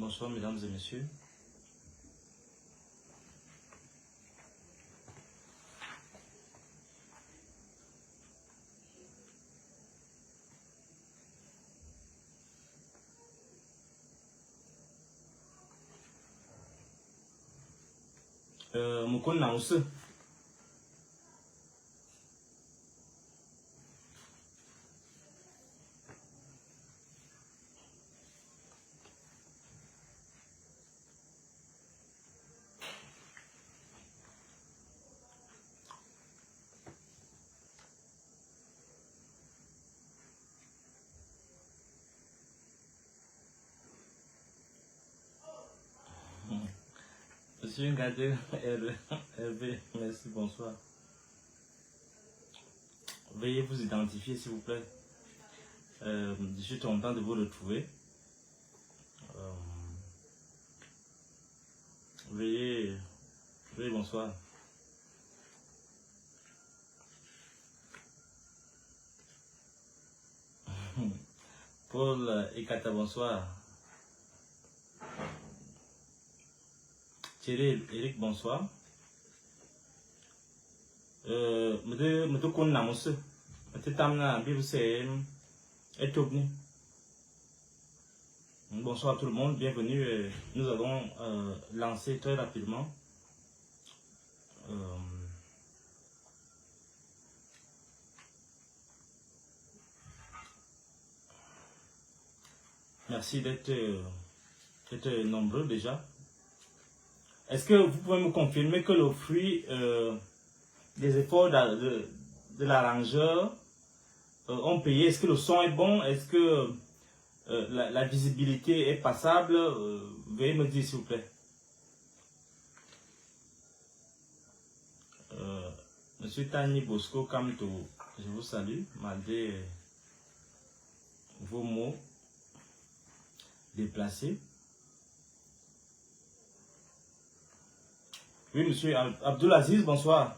Bonsoir mesdames et messieurs. Mukona aussi. Monsieur Ngadé, Hervé, merci, bonsoir. Veuillez vous identifier s'il vous plaît. Je suis content de vous retrouver. Veuillez, bonsoir. Paul Ekata, bonsoir. Thierry, Eric, bonsoir. Je connais Namus. Bonsoir tout le monde, bienvenue. Nous allons lancer très rapidement. Merci d'être nombreux déjà. Est-ce que vous pouvez me confirmer que le fruit des efforts de l'arrangeur ont payé? Est-ce que le son est bon? Est-ce que la visibilité est passable? Veuillez me dire s'il vous plaît. Monsieur Tani Bosco Kamto, je vous salue malgré vos mots déplacés. Oui, monsieur Abdulaziz, bonsoir.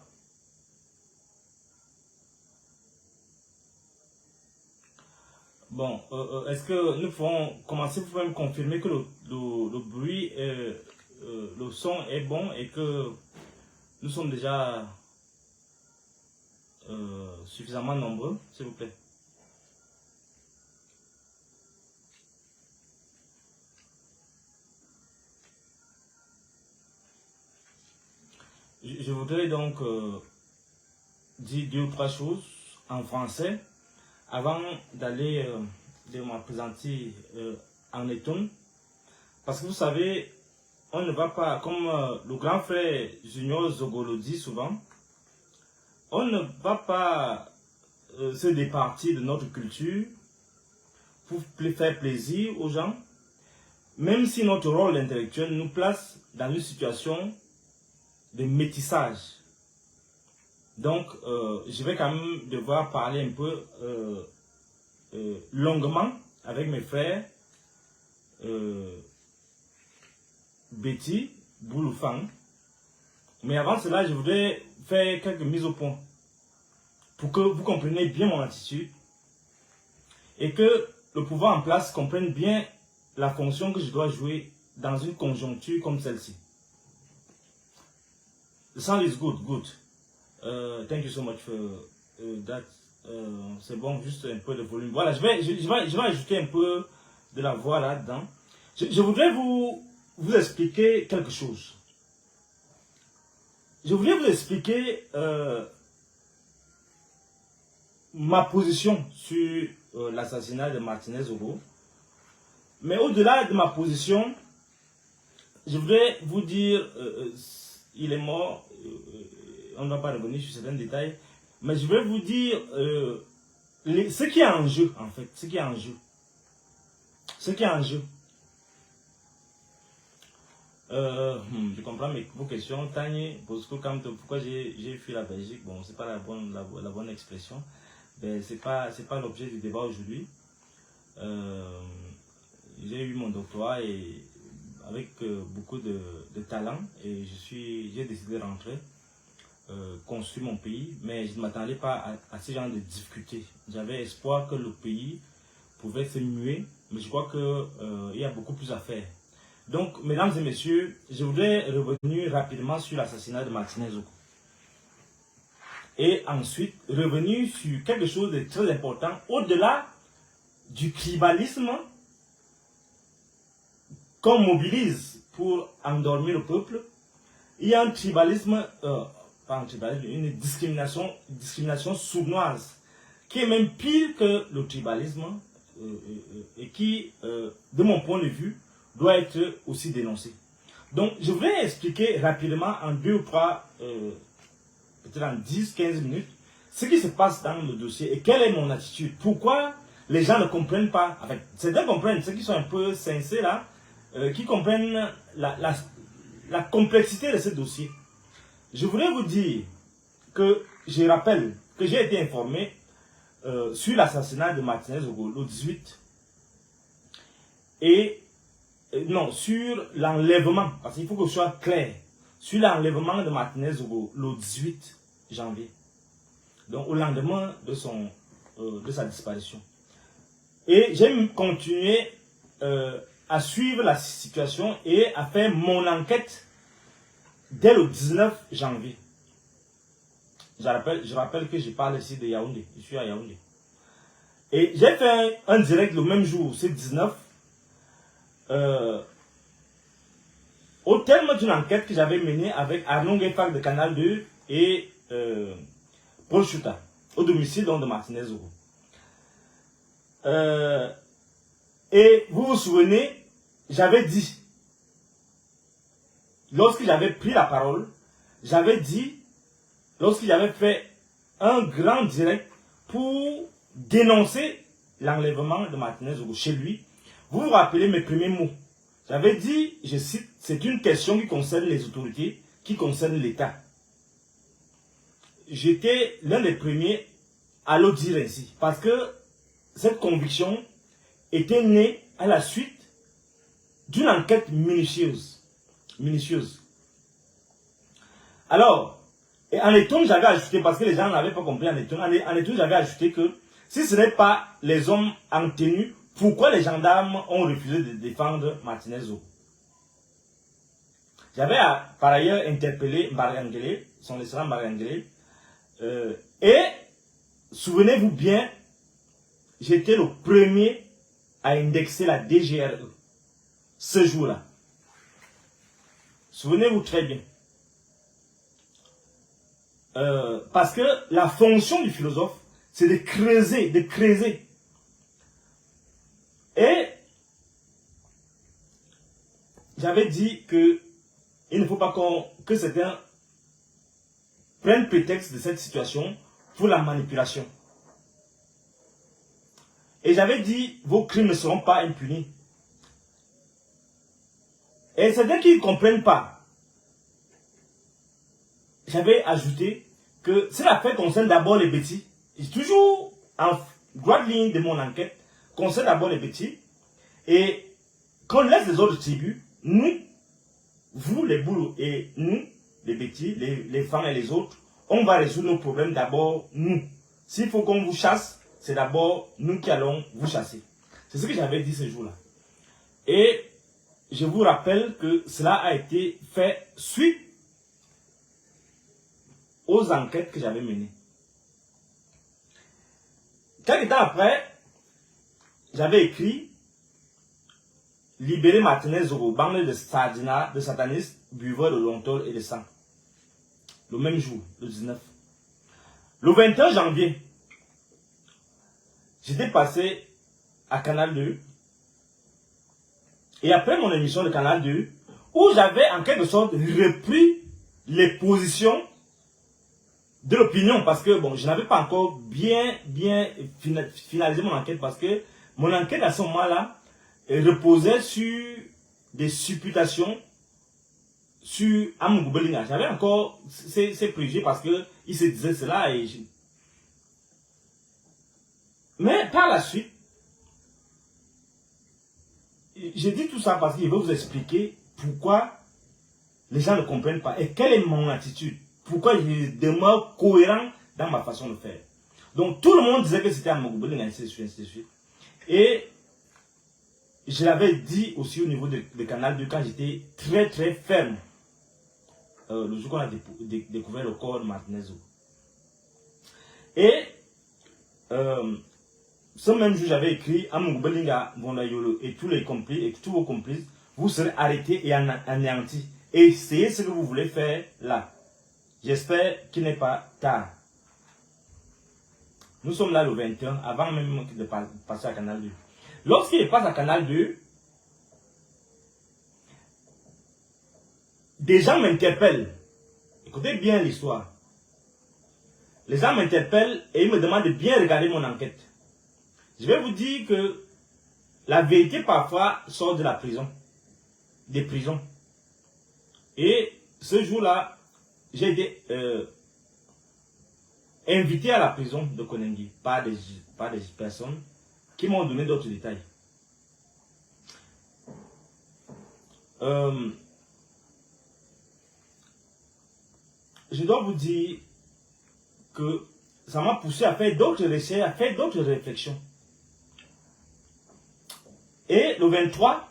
Bon, est-ce que nous pouvons commencer? Vous pouvez me confirmer que le bruit, le son est bon et que nous sommes déjà suffisamment nombreux, s'il vous plaît. Je voudrais donc dire 2 ou 3 choses en français avant d'aller de me présenter en étonne. Parce que vous savez, on ne va pas, comme le grand frère Junior Zogolo dit souvent, on ne va pas se départir de notre culture pour faire plaisir aux gens, même si notre rôle intellectuel nous place dans une situation de métissage. Donc, je vais quand même devoir parler un peu longuement avec mes frères Betty, Bouloufang. Mais avant cela, je voudrais faire quelques mises au point pour que vous compreniez bien mon attitude et que le pouvoir en place comprenne bien la fonction que je dois jouer dans une conjoncture comme celle-ci. The sound is good. Thank you so much for that. C'est bon, juste un peu de volume. Voilà, je vais ajouter un peu de la voix là-dedans. Je voudrais vous expliquer quelque chose. Je voulais vous expliquer ma position sur l'assassinat de Martinez Ogo. Mais au-delà de ma position, je voudrais vous dire, il est mort, on ne va pas revenir sur certains détails, mais je vais vous dire ce qui est en jeu, en fait, ce qui est en jeu. Je comprends vos questions. Tani, Bosco, pourquoi j'ai fui la Belgique? Bon, c'est pas la bonne expression. Ben, c'est pas l'objet du débat aujourd'hui. J'ai eu mon doctorat et avec beaucoup de talent et j'ai décidé de rentrer, construire mon pays, mais je ne m'attendais pas à ce genre de difficultés. J'avais espoir que le pays pouvait se muer, mais je crois qu'il y a beaucoup plus à faire. Donc, mesdames et messieurs, je voudrais revenir rapidement sur l'assassinat de Martinez Zogo. Et ensuite, revenir sur quelque chose de très important, au-delà du tribalisme qu'on mobilise pour endormir le peuple. Il y a un tribalisme, pas un tribalisme, une discrimination sournoise, qui est même pire que le tribalisme, et qui, de mon point de vue, doit être aussi dénoncé. Donc, je voulais expliquer rapidement en 2 ou 3, peut-être en 10-15 minutes, ce qui se passe dans le dossier et quelle est mon attitude. Pourquoi les gens ne comprennent pas, en fait, certains comprennent, ceux qui sont un peu sincères là, qui comprennent la complexité de ce dossier. Je voulais vous dire que je rappelle que j'ai été informé sur l'assassinat de Martinez Zogo le 18 et non, sur l'enlèvement, parce qu'il faut que je sois clair, sur l'enlèvement de Martinez Zogo le 18 janvier, donc au lendemain de sa disparition. Et j'ai continué à suivre la situation et à faire mon enquête dès le 19 janvier. Je rappelle que je parle ici de Yaoundé, je suis à Yaoundé. Et j'ai fait un direct le même jour, c'est 19, au terme d'une enquête que j'avais menée avec Arnaud Gueffard de Canal 2 et Paul Chouta, au domicile donc, de Martinez Zogo. Et vous vous souvenez, j'avais dit, lorsque j'avais pris la parole, j'avais dit, lorsqu'il avait fait un grand direct pour dénoncer l'enlèvement de Martinez Zogo chez lui, vous vous rappelez mes premiers mots. J'avais dit, je cite, c'est une question qui concerne les autorités, qui concerne l'État. J'étais l'un des premiers à le dire ainsi, parce que cette conviction était née à la suite d'une enquête minutieuse. Alors, et en étonne, j'avais ajouté, parce que les gens n'avaient pas compris en étonne, j'avais ajouté que si ce n'est pas les hommes en tenue, pourquoi les gendarmes ont refusé de défendre Martinez Zogo? J'avais par ailleurs interpellé Mbariangele, son excellent Mbariangele, et souvenez-vous bien, j'étais le premier à indexer la DGRE ce jour-là. Souvenez-vous très bien. Parce que la fonction du philosophe, c'est de creuser, Et j'avais dit que il ne faut pas que certains prennent prétexte de cette situation pour la manipulation. Et j'avais dit, vos crimes ne seront pas impunis. Et certains qui ne comprennent pas, j'avais ajouté que si l'affaire concerne d'abord les bêtis, toujours en droite ligne de mon enquête, concerne d'abord les bêtis, et qu'on laisse les autres tribus, nous, vous les boules et nous, les bêtis, les femmes et les autres, on va résoudre nos problèmes d'abord nous. S'il faut qu'on vous chasse, c'est d'abord nous qui allons vous chasser. C'est ce que j'avais dit ce jour-là. Et je vous rappelle que cela a été fait suite aux enquêtes que j'avais menées. Quelques temps après, j'avais écrit « Libérer Martinez Zogo, bande de satanistes, buveurs de Lontol et de sang ». Le même jour, le 19. Le 21 janvier, j'étais passé à Canal 2. Et après mon émission de Canal 2, où j'avais en quelque sorte repris les positions de l'opinion, parce que bon, je n'avais pas encore bien finalisé mon enquête, parce que mon enquête à ce moment-là reposait sur des supputations sur Amadou Belinga. J'avais encore ces préjugés parce que il se disait cela et mais par la suite, j'ai dit tout ça parce qu'il veut vous expliquer pourquoi les gens ne comprennent pas et quelle est mon attitude. Pourquoi je demeure cohérent dans ma façon de faire. Donc tout le monde disait que c'était Amadou Belinga, ainsi de suite. Et je l'avais dit aussi au niveau de Canal 2 quand j'étais très très ferme. Le jour qu'on a découvert le corps de Martinez Zogo. Et ce même jour, j'avais écrit à Moubelinga, Bondayolo et tous les complices, et tous vos complices, vous serez arrêtés et anéantis. Et c'est ce que vous voulez faire là. J'espère qu'il n'est pas tard. Nous sommes là le 21, avant même de passer à Canal 2. Lorsqu'il passe à Canal 2, des gens m'interpellent. Écoutez bien l'histoire. Les gens m'interpellent et ils me demandent de bien regarder mon enquête. Je vais vous dire que la vérité parfois sort de la prison. Des prisons. Et ce jour-là, j'ai été invité à la prison de Konengi par des personnes qui m'ont donné d'autres détails. Je dois vous dire que ça m'a poussé à faire d'autres recherches, à faire d'autres réflexions. Et le 23,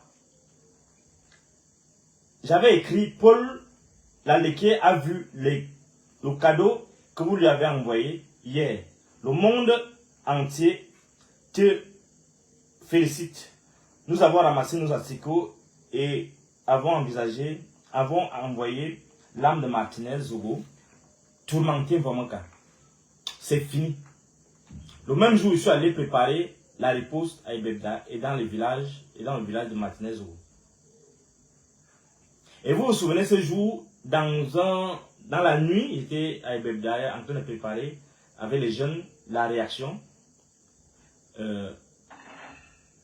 j'avais écrit, Paul Laleke a vu le cadeau que vous lui avez envoyé hier. Le monde entier te félicite. Nous avons ramassé nos articles et avons envoyé l'âme de Martinez Zogo tourmenté Vamaka. C'est fini. Le même jour, je suis allé préparer la riposte à Ibebda et dans le village de Martinez Zogo. Et vous vous souvenez ce jour, dans la nuit, j'étais à Ibebda en train de préparer avec les jeunes la réaction.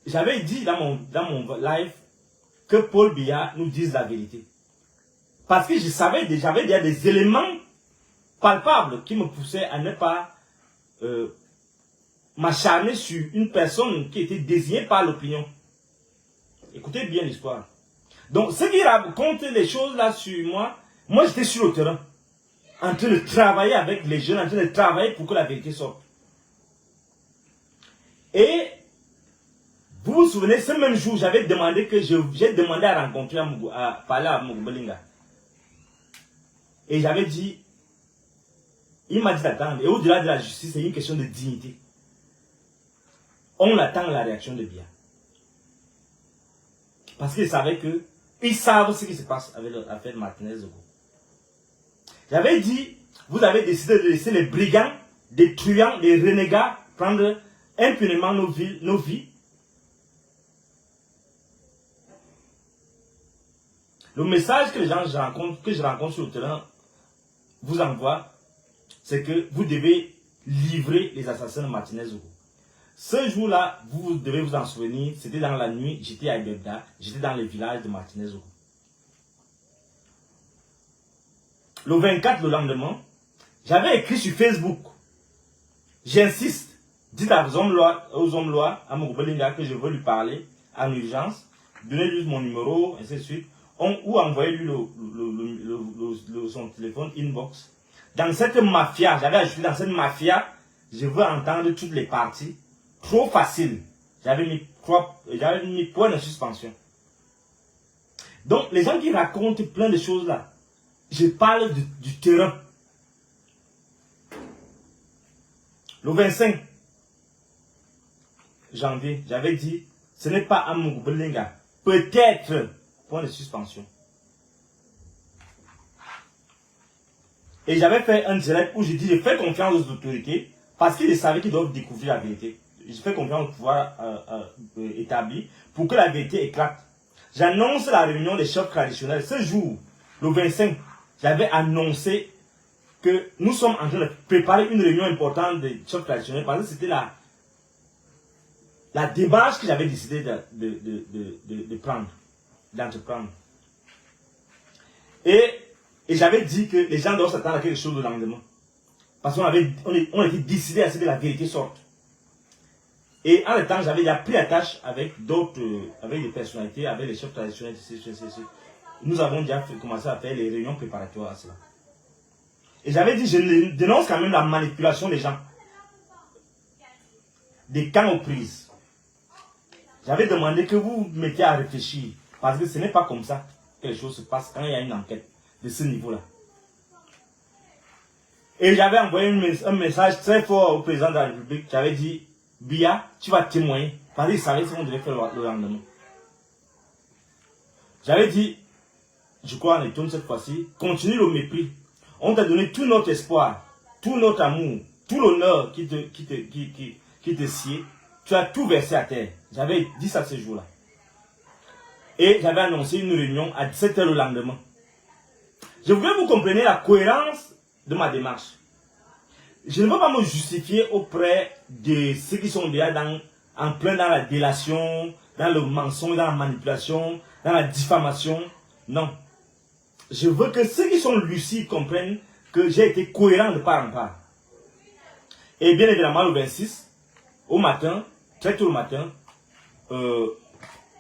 J'avais dit dans mon live que Paul Biya nous dise la vérité. Parce que je savais déjà, j'avais déjà des éléments palpables qui me poussaient à ne pas m'acharner sur une personne qui était désignée par l'opinion. Écoutez bien l'histoire. Donc, ceux qui racontent les choses là sur moi, moi j'étais sur le terrain, en train de travailler avec les jeunes, en train de travailler pour que la vérité sorte. Et vous vous souvenez, ce même jour, j'avais demandé j'ai demandé à rencontrer, à parler à Moubelinga. Et j'avais dit, il m'a dit d'attendre. Et au-delà de la justice, c'est une question de dignité. On attend la réaction de Biya. Parce qu'ils savaient que, ils savent ce qui se passe avec l'affaire Martinez Zogo. J'avais dit, vous avez décidé de laisser les brigands, des truands, des renégats prendre impunément nos vies. Le message que les gens que je rencontre sur le terrain vous envoie, c'est que vous devez livrer les assassins de Martinez Zogo. Ce jour-là, vous devez vous en souvenir, c'était dans la nuit, j'étais à Ibebda, j'étais dans le village de Martinez Zogo. Le 24, le lendemain, j'avais écrit sur Facebook, j'insiste, dites aux hommes lois, à Moubelinga que je veux lui parler en urgence, donnez-lui mon numéro, ainsi de suite, ou envoyez-lui son téléphone inbox. Dans cette mafia, j'avais ajouté dans cette mafia, je veux entendre toutes les parties. Trop facile. J'avais mis point de suspension. Donc, les gens qui racontent plein de choses là, je parle du terrain. Le 25 janvier, j'avais dit, ce n'est pas à Moubelinga. Peut-être, point de suspension. Et j'avais fait un direct où j'ai dit, je fais confiance aux autorités parce qu'ils savaient qu'ils doivent découvrir la vérité. Je fais confiance au pouvoir établi pour que la vérité éclate. J'annonce la réunion des chefs traditionnels. Ce jour, le 25, j'avais annoncé que nous sommes en train de préparer une réunion importante des chefs traditionnels parce que c'était la démarche que j'avais décidé d'entreprendre. Et j'avais dit que les gens doivent s'attendre à quelque chose le lendemain. Parce qu'on était décidé à ce que la vérité sorte. Et en même temps, j'avais déjà pris la tâche avec des personnalités, avec les chefs traditionnels. Nous avons déjà commencé à faire les réunions préparatoires à cela. Et j'avais dit, je dénonce quand même la manipulation des gens. Des camps aux prises. J'avais demandé que vous vous mettiez à réfléchir. Parce que ce n'est pas comme ça que les choses se passent quand il y a une enquête de ce niveau-là. Et j'avais envoyé un message très fort au président de la République. J'avais dit, Bia, tu vas témoigner. Parce qu'il savait ce qu'on devait faire le lendemain. J'avais dit, je crois en étonne cette fois-ci, continue le mépris. On t'a donné tout notre espoir, tout notre amour, tout l'honneur qui te sied. Tu as tout versé à terre. J'avais dit ça ce jour-là. Et j'avais annoncé une réunion à 17h le lendemain. Je voulais vous compreniez la cohérence de ma démarche. Je ne veux pas me justifier auprès de ceux qui sont déjà en plein dans la délation, dans le mensonge, dans la manipulation, dans la diffamation. Non. Je veux que ceux qui sont lucides comprennent que j'ai été cohérent de part en part. Et bien évidemment, le 26, au matin, très tôt le matin,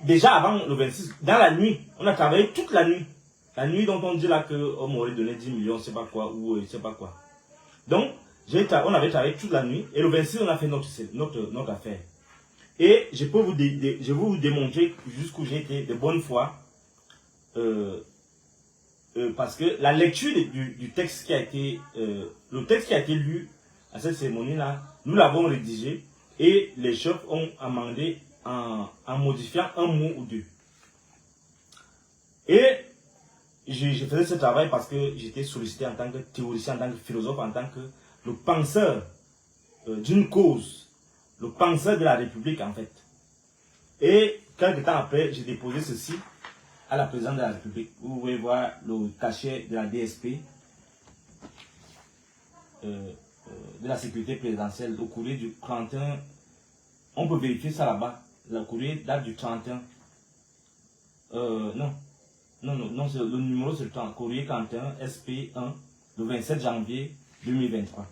déjà avant le 26, dans la nuit, on a travaillé toute la nuit. La nuit dont on dit là qu'on m'aurait donné 10 millions, je ne sais pas quoi, ou je ne sais pas quoi. Donc, on avait travaillé toute la nuit, et le 26, on a fait notre affaire. Et je vais vous démontrer jusqu'où j'ai été de bonne foi, parce que la lecture du texte qui a été, le texte qui a été lu à cette cérémonie-là, nous l'avons rédigé, et les chefs ont amendé en modifiant un mot ou deux. Et je faisais ce travail parce que j'étais sollicité en tant que théoricien, en tant que philosophe, en tant que le penseur d'une cause, le penseur de la République en fait. Et quelques temps après, j'ai déposé ceci à la présidente de la République. Vous pouvez voir le cachet de la DSP, de la sécurité présidentielle, au courrier du 31. On peut vérifier ça là-bas. Le courrier date du 31. Non, le numéro c'est le temps. Courrier 31 SP1, le 27 janvier 2023.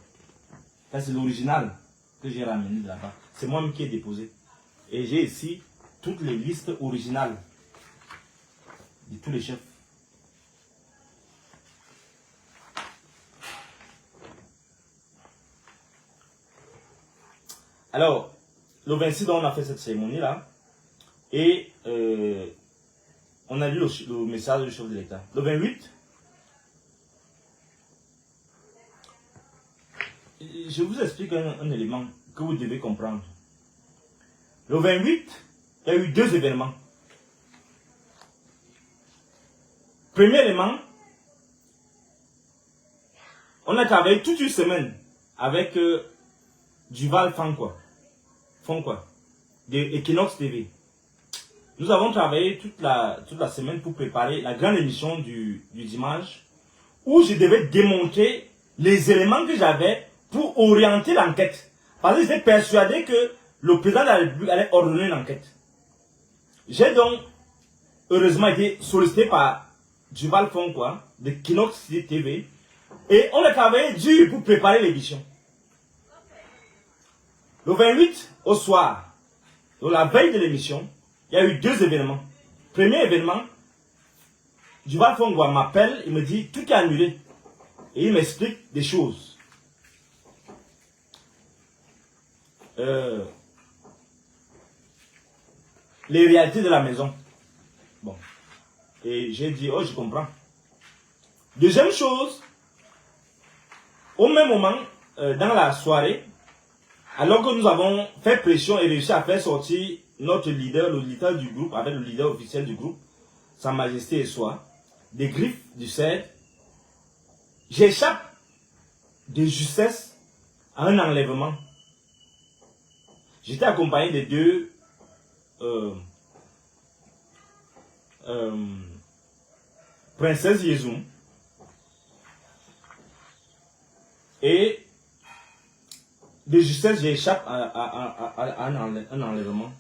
Ça c'est l'original que j'ai ramené de là-bas. C'est moi-même qui ai déposé. Et j'ai ici toutes les listes originales de tous les chefs. Alors, le 26, on a fait cette cérémonie-là. Et on a lu le message du chef de l'État. Le 28, je vous explique un élément que vous devez comprendre. Le 28, il y a eu deux événements. Premier élément, on a travaillé toute une semaine avec Duval Fonkoa, de Equinox TV. Nous avons travaillé toute la semaine pour préparer la grande émission du dimanche où je devais démontrer les éléments que j'avais pour orienter l'enquête. Parce que j'étais persuadé que le président de la République allait ordonner l'enquête. J'ai donc heureusement été sollicité par Duval Fonkoa de Equinox TV et on a travaillé dur pour préparer l'émission. Le 28 au soir, donc la veille de l'émission, il y a eu deux événements. Premier événement, Duval Fonkoa m'appelle, il me dit tout est annulé. Et il m'explique des choses. Les réalités de la maison. Bon. Et j'ai dit, oh je comprends. Deuxième chose, au même moment, dans la soirée, alors que nous avons fait pression et réussi à faire sortir notre leader, le leader du groupe, avec le leader officiel du groupe, Sa Majesté et soi, des griffes du cerf, j'échappe de justesse à un enlèvement. J'étais accompagné de deux princesses Yézoum et de justesse j'échappe à un enlèvement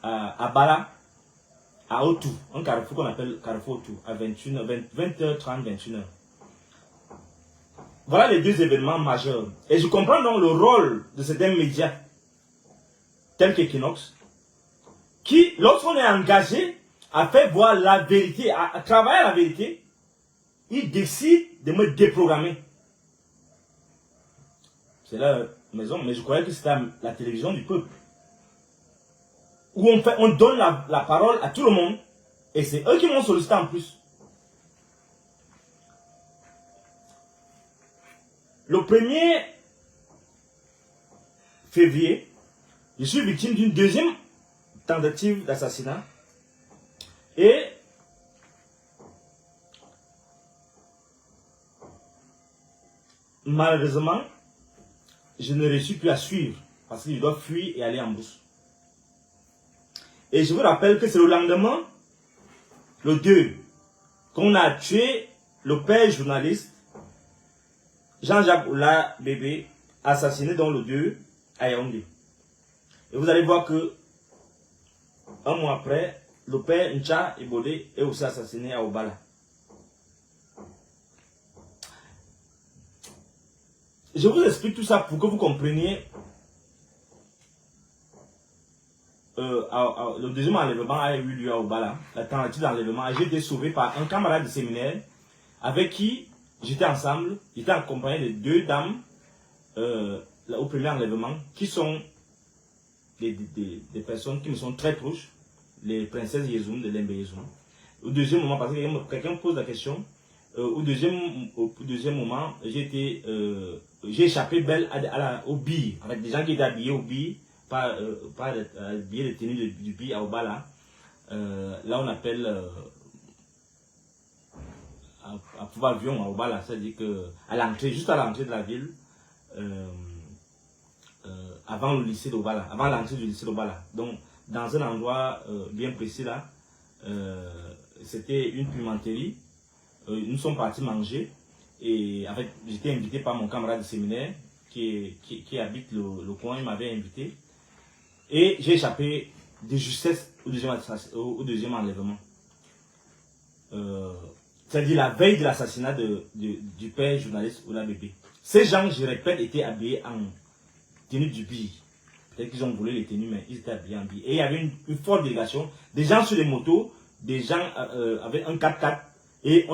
à Bala, à Otou, un carrefour qu'on appelle carrefour Otou, à 20h30, 21h. Voilà les deux événements majeurs. Et je comprends donc le rôle de certains médias, tels qu'Equinox, qui, lorsqu'on est engagé à faire voir la vérité, à travailler la vérité, ils décident de me déprogrammer. C'est la maison, mais je croyais que c'était la télévision du peuple. où on donne la parole à tout le monde, et c'est eux qui m'ont sollicité en plus. Le 1er février, je suis victime d'une deuxième tentative d'assassinat, et malheureusement, je ne réussis plus à suivre parce que je dois fuir et aller en brousse. Et je vous rappelle que c'est le lendemain, le 2, qu'on a tué le père journaliste Jean-Jacques Oula Bébé, assassiné dans le 2 à Yaoundé. Et vous allez voir que un mois après, le père Ncha Ibodé est aussi assassiné à Obala. Je vous explique tout ça pour que vous compreniez le deuxième enlèvement a eu lieu à Obala, la tentative d'enlèvement. J'ai été sauvé par un camarade de séminaire avec qui j'étais ensemble. J'étais accompagné de 2 dames au premier enlèvement qui sont des personnes qui me sont très proches, les princesses Yezoum de Lembe Yezoum. Au deuxième moment, parce que quelqu'un me pose la question, au deuxième moment, j'ai échappé belle au billes, avec des gens qui étaient habillés au billes, pas habillés de tenue du billes à Obala. Là, on appelle à Pouvavion, à Obala, c'est-à-dire qu'à l'entrée, juste à l'entrée de la ville, avant le lycée d'Obala, avant l'entrée du lycée d'Obala. Donc, dans un endroit bien précis là, c'était une pimenterie. Nous sommes partis manger et j'étais invité par mon camarade de séminaire qui habite le coin, il m'avait invité et j'ai échappé de justesse au deuxième enlèvement. C'est-à-dire la veille de l'assassinat du père journaliste Oula Bébé. Ces gens, je répète, étaient habillés en tenue du billes. Peut-être qu'ils ont volé les tenues, mais ils étaient habillés en billes. Et il y avait une forte délégation, des gens sur les motos, des gens avec un 4x4. Et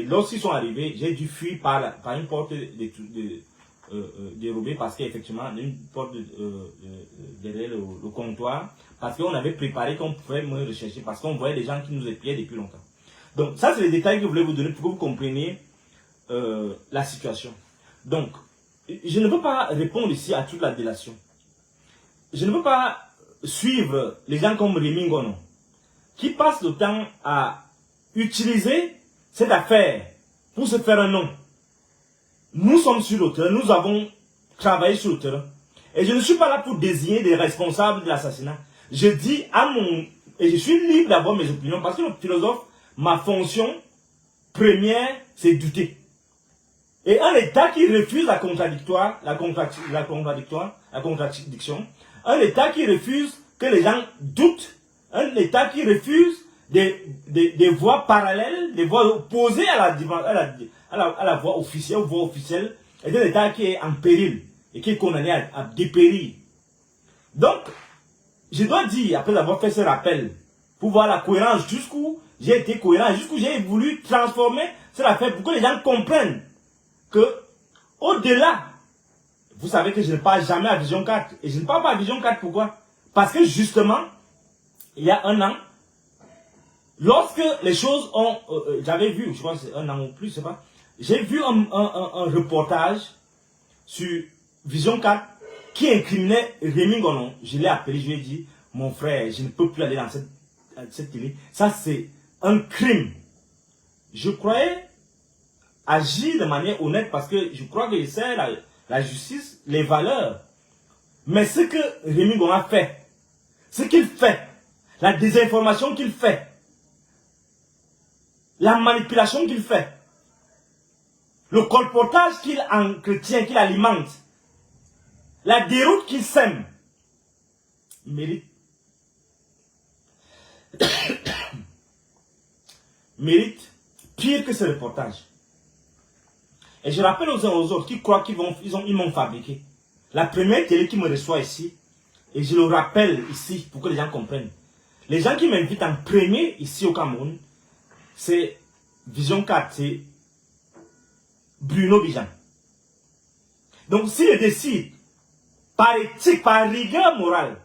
lorsqu'ils sont arrivés, j'ai dû fuir par une porte dérobée parce qu'effectivement, une porte derrière le comptoir, parce qu'on avait préparé qu'on pouvait me rechercher, parce qu'on voyait des gens qui nous épiaient depuis longtemps. Donc, ça, c'est les détails que je voulais vous donner pour que vous compreniez la situation. Donc, je ne veux pas répondre ici à toute la délation. Je ne veux pas suivre les gens comme Rémi Ngono, qui passent le temps à utiliser cette affaire pour se faire un nom. Nous sommes sur le terrain, nous avons travaillé sur le terrain. Et je ne suis pas là pour désigner des responsables de l'assassinat. Je dis et je suis libre d'avoir mes opinions, parce que le philosophe, ma fonction première, c'est douter. Et un État qui refuse la contradiction, un État qui refuse que les gens doutent, un État qui refuse des voies parallèles, des voies opposées à la voie officielle, est un État qui est en péril et qui est condamné à dépérir. Donc, je dois dire, après avoir fait ce rappel, pour voir la cohérence, jusqu'où j'ai été cohérent, jusqu'où j'ai voulu transformer cette affaire pour que les gens comprennent que, au-delà, vous savez que je ne parle jamais à Vision 4. Et je ne parle pas à Vision 4, pourquoi? Parce que justement, il y a un an, lorsque les choses ont... j'avais vu, je crois que c'est un an ou plus, je sais pas. J'ai vu un reportage sur Vision 4 qui incriminait Rémi Ngono. Je l'ai appelé, je lui ai dit, mon frère, je ne peux plus aller dans cette télé. Ça, c'est un crime. Je croyais agir de manière honnête parce que je crois que c'est la justice, les valeurs. Mais ce que Rémi Ngono a fait, ce qu'il fait, la désinformation qu'il fait, la manipulation qu'il fait, le colportage qu'il entretient, qu'il alimente, la déroute qu'il sème, mérite pire que ce reportage. Et je rappelle aux uns aux autres qui croient qu'ils m'ont fabriqué. La première télé qui me reçoit ici, et je le rappelle ici pour que les gens comprennent. Les gens qui m'invitent en premier ici au Cameroun, c'est Vision 4, c'est Bruno Bijan. Donc s'il décide, par éthique, par rigueur morale,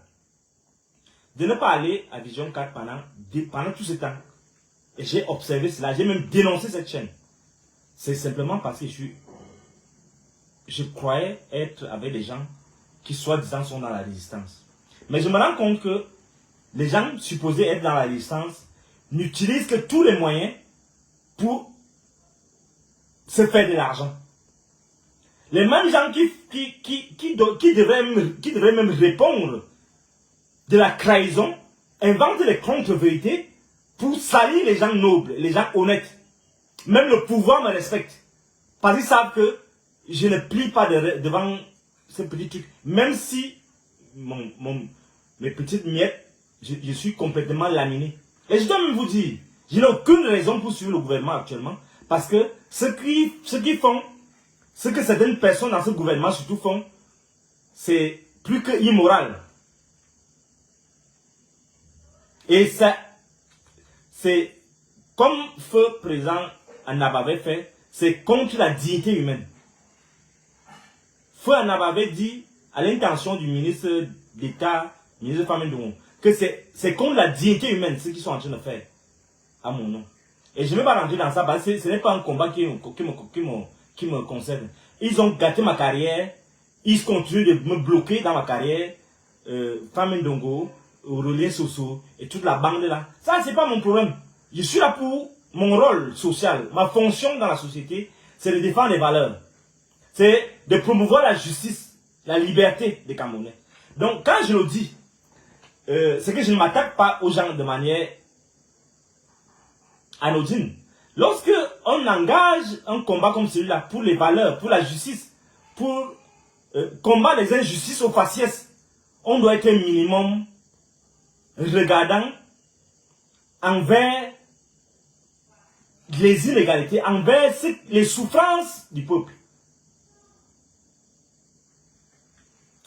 de ne pas aller à Vision 4 pendant tout ce temps. Et j'ai observé cela, j'ai même dénoncé cette chaîne. C'est simplement parce que je croyais être avec des gens qui soi-disant sont dans la résistance. Mais je me rends compte que les gens supposés être dans la résistance n'utilisent que tous les moyens pour se faire de l'argent. Les mêmes gens qui devraient même répondre de la trahison inventent des contre-vérités pour salir les gens nobles, les gens honnêtes. Même le pouvoir me respecte. Parce qu'ils savent que je ne plie pas devant ces petits trucs. Même si mes petites miettes, je suis complètement laminé. Et je dois même vous dire, je n'ai aucune raison pour suivre le gouvernement actuellement. Parce que ce qu'ils font, ce que certaines personnes dans ce gouvernement surtout font, c'est plus que immoral. Et ça, c'est comme feu président Anaba avait fait, c'est contre la dignité humaine. Feu Anaba avait dit à l'intention du ministre d'État, ministre de Famille Ndongo, que c'est contre la dignité humaine ce qu'ils sont en train de faire à mon nom. Et je ne vais pas rentrer dans ça parce que ce n'est pas un combat qui me concerne. Ils ont gâté ma carrière, ils continuent de me bloquer dans ma carrière, Famille Ndongo, Aurélien Soso et toute la bande là. Ça, c'est pas mon problème. Je suis là pour mon rôle social, ma fonction dans la société, c'est de défendre les valeurs. C'est de promouvoir la justice, la liberté des Camerounais. Donc, quand je le dis, c'est que je ne m'attaque pas aux gens de manière anodine. Lorsque on engage un combat comme celui-là pour les valeurs, pour la justice, pour combattre les injustices aux faciès, on doit être un minimum regardant envers les inégalités, envers les souffrances du peuple.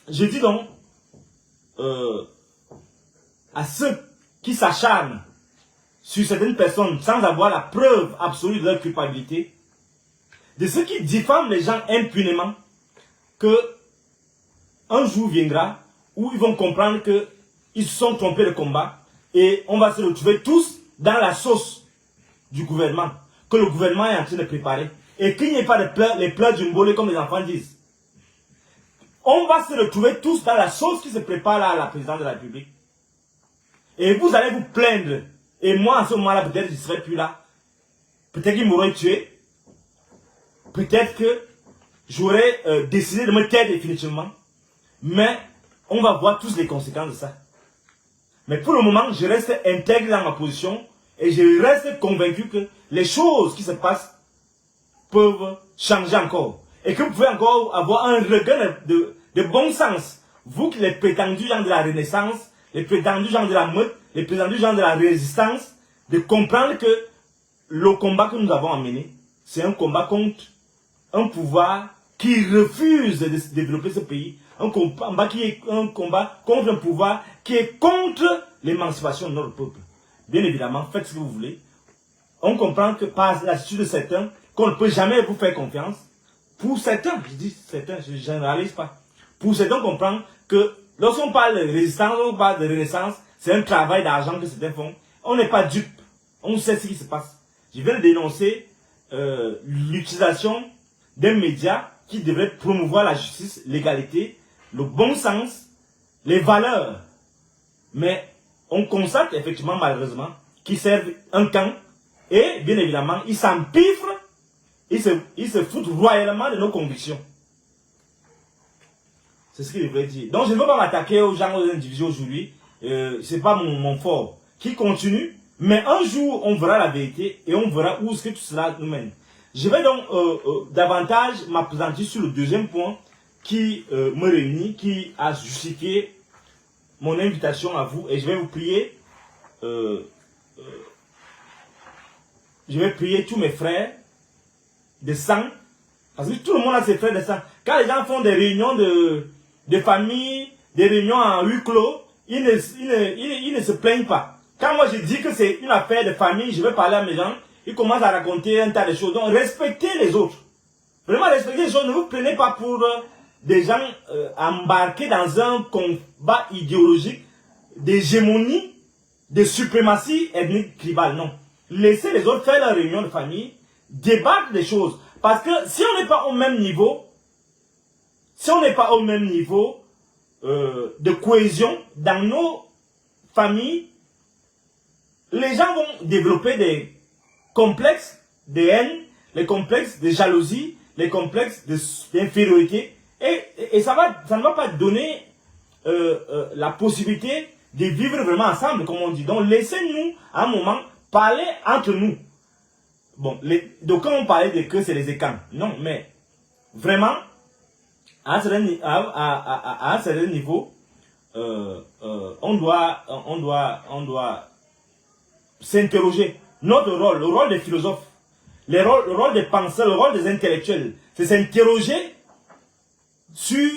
Je dis donc à ceux qui s'acharnent sur certaines personnes sans avoir la preuve absolue de leur culpabilité, de ceux qui diffament les gens impunément, que un jour viendra où ils vont comprendre qu'ils se sont trompés de combat et on va se retrouver tous dans la sauce du gouvernement, que le gouvernement est en train de préparer, et qu'il n'y ait pas de pleurs, les pleurs du mbolé comme les enfants disent. On va se retrouver tous dans la sauce qui se prépare là à la présidence de la République. Et vous allez vous plaindre. Et moi, à ce moment-là, peut-être je ne serai plus là. Peut-être qu'ils m'auraient tué. Peut-être que j'aurais décidé de me taire définitivement. Mais on va voir tous les conséquences de ça. Mais pour le moment, je reste intègre dans ma position. Et je reste convaincu que les choses qui se passent peuvent changer encore. Et que vous pouvez encore avoir un regard de bon sens. Vous, les prétendus gens de la Renaissance, les prétendus gens de la meute, les prétendus gens de la résistance, de comprendre que le combat que nous avons amené, c'est un combat contre un pouvoir qui refuse de développer ce pays. Un combat qui est un combat contre un pouvoir qui est contre l'émancipation de notre peuple. Bien évidemment, faites ce que vous voulez. On comprend que par l'attitude de certains, qu'on ne peut jamais vous faire confiance. Pour certains, je dis certains, je ne généralise pas. Pour certains, on comprend que lorsqu'on parle de résistance, on parle de renaissance, c'est un travail d'argent que certains font. On n'est pas dupe. On sait ce qui se passe. Je viens de dénoncer l'utilisation d'un média qui devrait promouvoir la justice, l'égalité, le bon sens, les valeurs. Mais on constate effectivement malheureusement qu'ils servent un camp et bien évidemment ils s'empiffrent, ils se foutent royalement de nos convictions. C'est ce qu'il devrait dire. Donc je ne veux pas m'attaquer aux gens, aux individus aujourd'hui. C'est pas mon fort. Qui continue, mais un jour on verra la vérité et on verra où est-ce que tout cela nous mène. Je vais donc davantage m'appesantir sur le deuxième point qui me réunit, qui a justifié mon invitation à vous, et je vais vous prier. Je vais prier tous mes frères de sang, parce que tout le monde a ses frères de sang. Quand les gens font des réunions de famille, des réunions en huis clos, ils ne se plaignent pas. Quand moi je dis que c'est une affaire de famille, je vais parler à mes gens, ils commencent à raconter un tas de choses. Donc respectez les autres. Vraiment respectez les autres. Ne vous prenez pas pour des gens embarqués dans un combat idéologique d'hégémonie, de suprématie ethnique tribale. Non. Laissez les autres faire leur réunion de famille, débattre des choses. Parce que si on n'est pas au même niveau, de cohésion dans nos familles, les gens vont développer des complexes de haine, les complexes de jalousie, les complexes d'infériorité. Et ça ne va pas donner la possibilité de vivre vraiment ensemble, comme on dit. Donc laissez-nous à un moment parler entre nous. Bon, donc quand on parlait de que c'est les écans, non, mais vraiment, à un certain niveau, on doit s'interroger. Notre rôle, le rôle des philosophes, le rôle des penseurs, le rôle des intellectuels, c'est s'interroger sur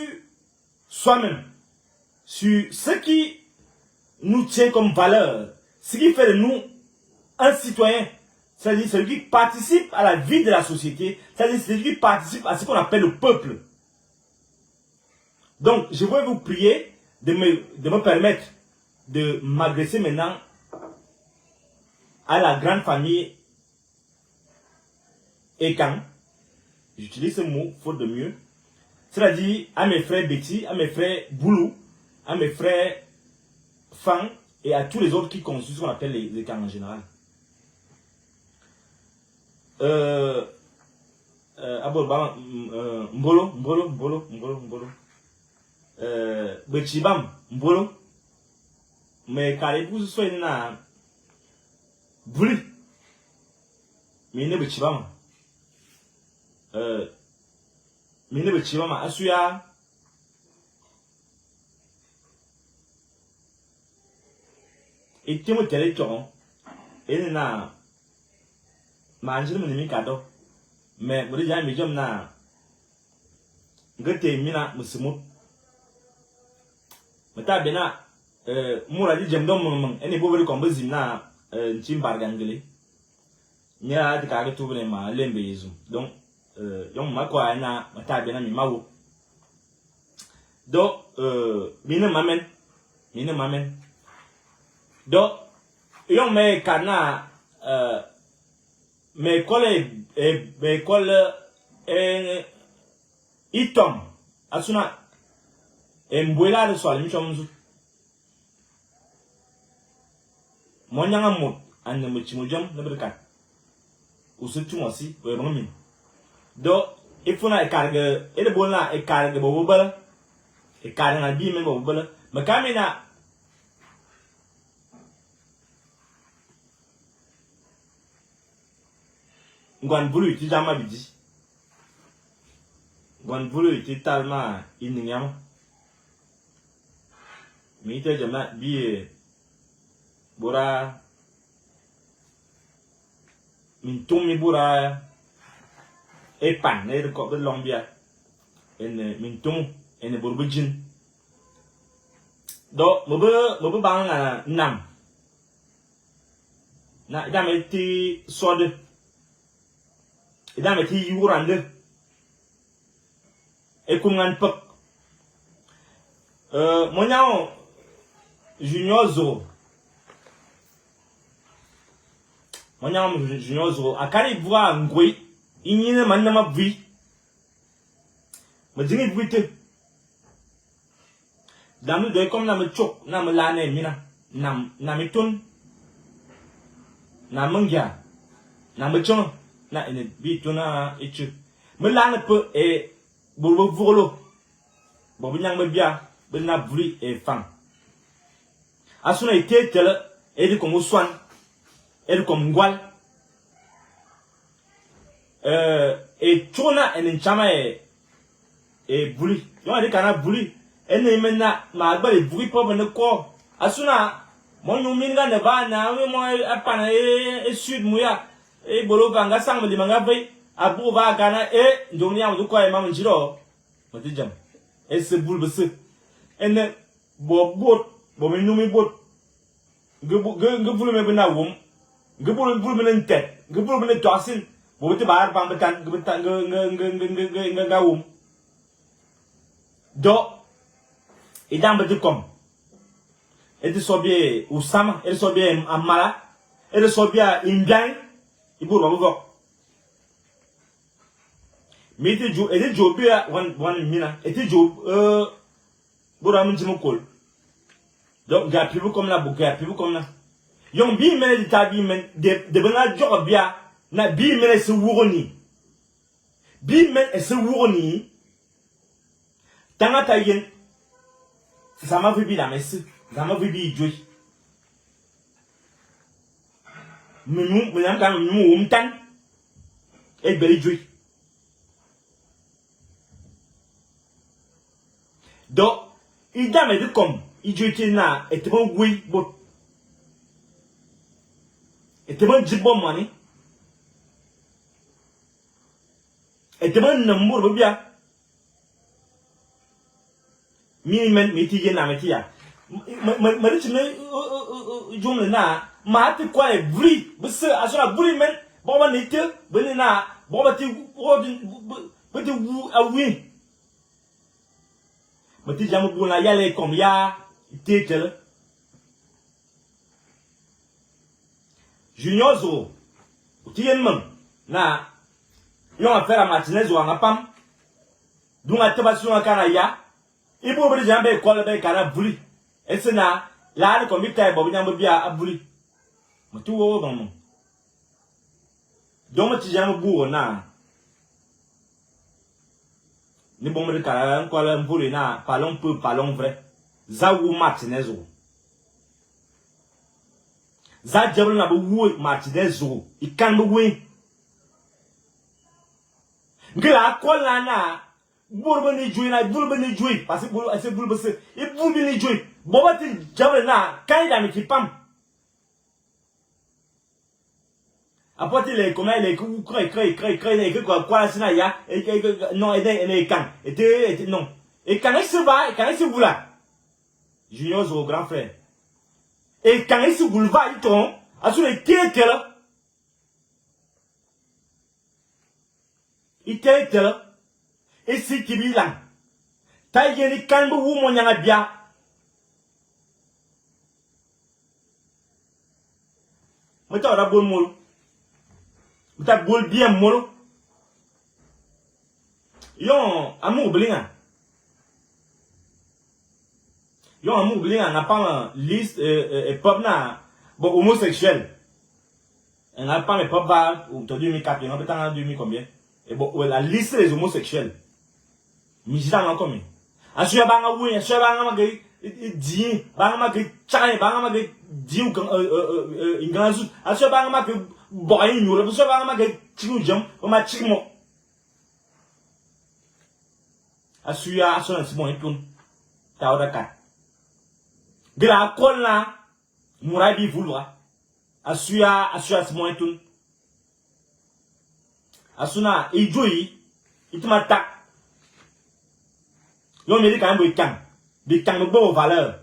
soi-même, sur ce qui nous tient comme valeur, ce qui fait de nous un citoyen, c'est-à-dire celui qui participe à la vie de la société, c'est-à-dire celui qui participe à ce qu'on appelle le peuple. Donc, je vais vous prier de me permettre de m'adresser maintenant à la grande famille Ekan. J'utilise ce mot, faute de mieux. C'est-à-dire à mes frères Betty, à mes frères Boulou, à mes frères Fang et à tous les autres qui constituent ce qu'on appelle les Ekan en général. Mbolo. Bechibam, Mbolo. Mais Karibou soit na Bouli. Mais ne Bechibam. Mine Bechibam, Asuya. Et tu me télétoron. Et na. Manger mon ami cadeau. Mais vous déjà me jam na. Gete mina musimut. Mata bena mura di jam dom mum ene bobere kombe zimna chimbargangele. Nya de ka to bene ma lembe yezu. Donc yom makwa na mata bena mi mawo. Do mine mamen. Do yom me kana me kole itom asuna mbwela de swali mchomzu monyanga mot ane mchimujam nabrika usutu mosi we bangamin do ifuna ekarge ele bona ekarge bobobala ekarge na bi men bobobala makamina ngwan bulu ti jama bidi ngwan bulu ti talma ininyam mi te jama bi bora min tumi bora epan ne ko be lombia en min tum en borbujin do mo bang nam na idame ti sode idame ti yurande e kungan pek monyao junior zo akari bua ngwe inyine manama bui majingi buite damu de comme na me chok na me lane mina na mitun na mangya na me chon na ene bituna echu me lane pe e bobo volo bobo nyang me bia be na buri e fam asuna ite tele e di comme swan et comme ngwal et chona en chama e buli yo ade kana buli ene menna ma gba e buli po me ko asuna mo nyu minga ne ba na we mo apana e sud muya e bolo vanga sang me limanga ve abu va kana e ndoni am du ko e mam njiro mo tijam e se bul bese ene bo me nyu bot ngebulu me bena wom gebul menen tet gebul menen tosin bo te bar bang betan gebetan ngawum do idam betu kom et de sobie Oussama, et de sobie Amala, et de sobie Indian, il bourre voir. Mais tu joues, et tu joues bien, one mina, et tu joues, bourre Mokol. Donc, j'ai appris comme la boucle, j'ai appris comme la. Yon bi men de tabi men, de bena job bien, na bi men se wuroni. Bi men se wuroni. Tanga tayen, ça m'a vu bien, mais ça m'a vu bien jouer. Nous, quand nous, on t'en, et belle jouer. Donc, il d'a mis de comme, il joue qui n'a, et bon, oui, bon. Et te bon jibon money. Et te bon nombre bien. Men meti na meti ya. Ma dit me jumle na ma te kwa e bri. Bese asura bri men. Bon ma nete bene na bon ba ti bete wu a wi. Ma ti jamu bu na yale comme ya tetel. Junior zo. Utien mem na yon affaire à Martinez ou en pam. Dunga tebasyon akana ya. Il faut que jambe école be kana buli. Et c'est na là le comité bobu nyambo bia abuli. Mutu wo bon. Donc tu jambe bourre na. Ni bon me kala ko la mbuli na parlons peu parlons vrai. Za wu Martinez o. Za jabul na wu Martinez o. Ikan bu wi. Ngila ko la na bourbe ni jouer na bourbe ni jouer parce que c'est bourbe c'est et bourbe ni jouer boba ti jabre na kaida mi pam apporter les comment les crée les quoi sina ya et non et kan et non et kan se va et kan se voula junior au grand frère et kan se bouleva il ton assure les tête là il tête là et si tu vis là, t'as yéni kanbu wu mon yanga bien. Meta ora bol molo. Meta bol bien molo. Yon amour blinga. Yon amour blinga n'a pas liste et pop na bon homosexuel. On n'a pas mes pop va ou 2004, on peut en 2000 combien. Et bon la liste des homosexuels. Mijira na komi asuya banga wuya asuya banga magay di banga magay chai banga magay diu kan inganzu asuya banga magay boy nyuro asuya banga magay chigu jam o ma chigmo asuya asona simo ipun tawda kat gira kolna murabi vulwa asuya simo ipun asuna ijoi ituma tak yon me dit quand même des camps de bonne valeur.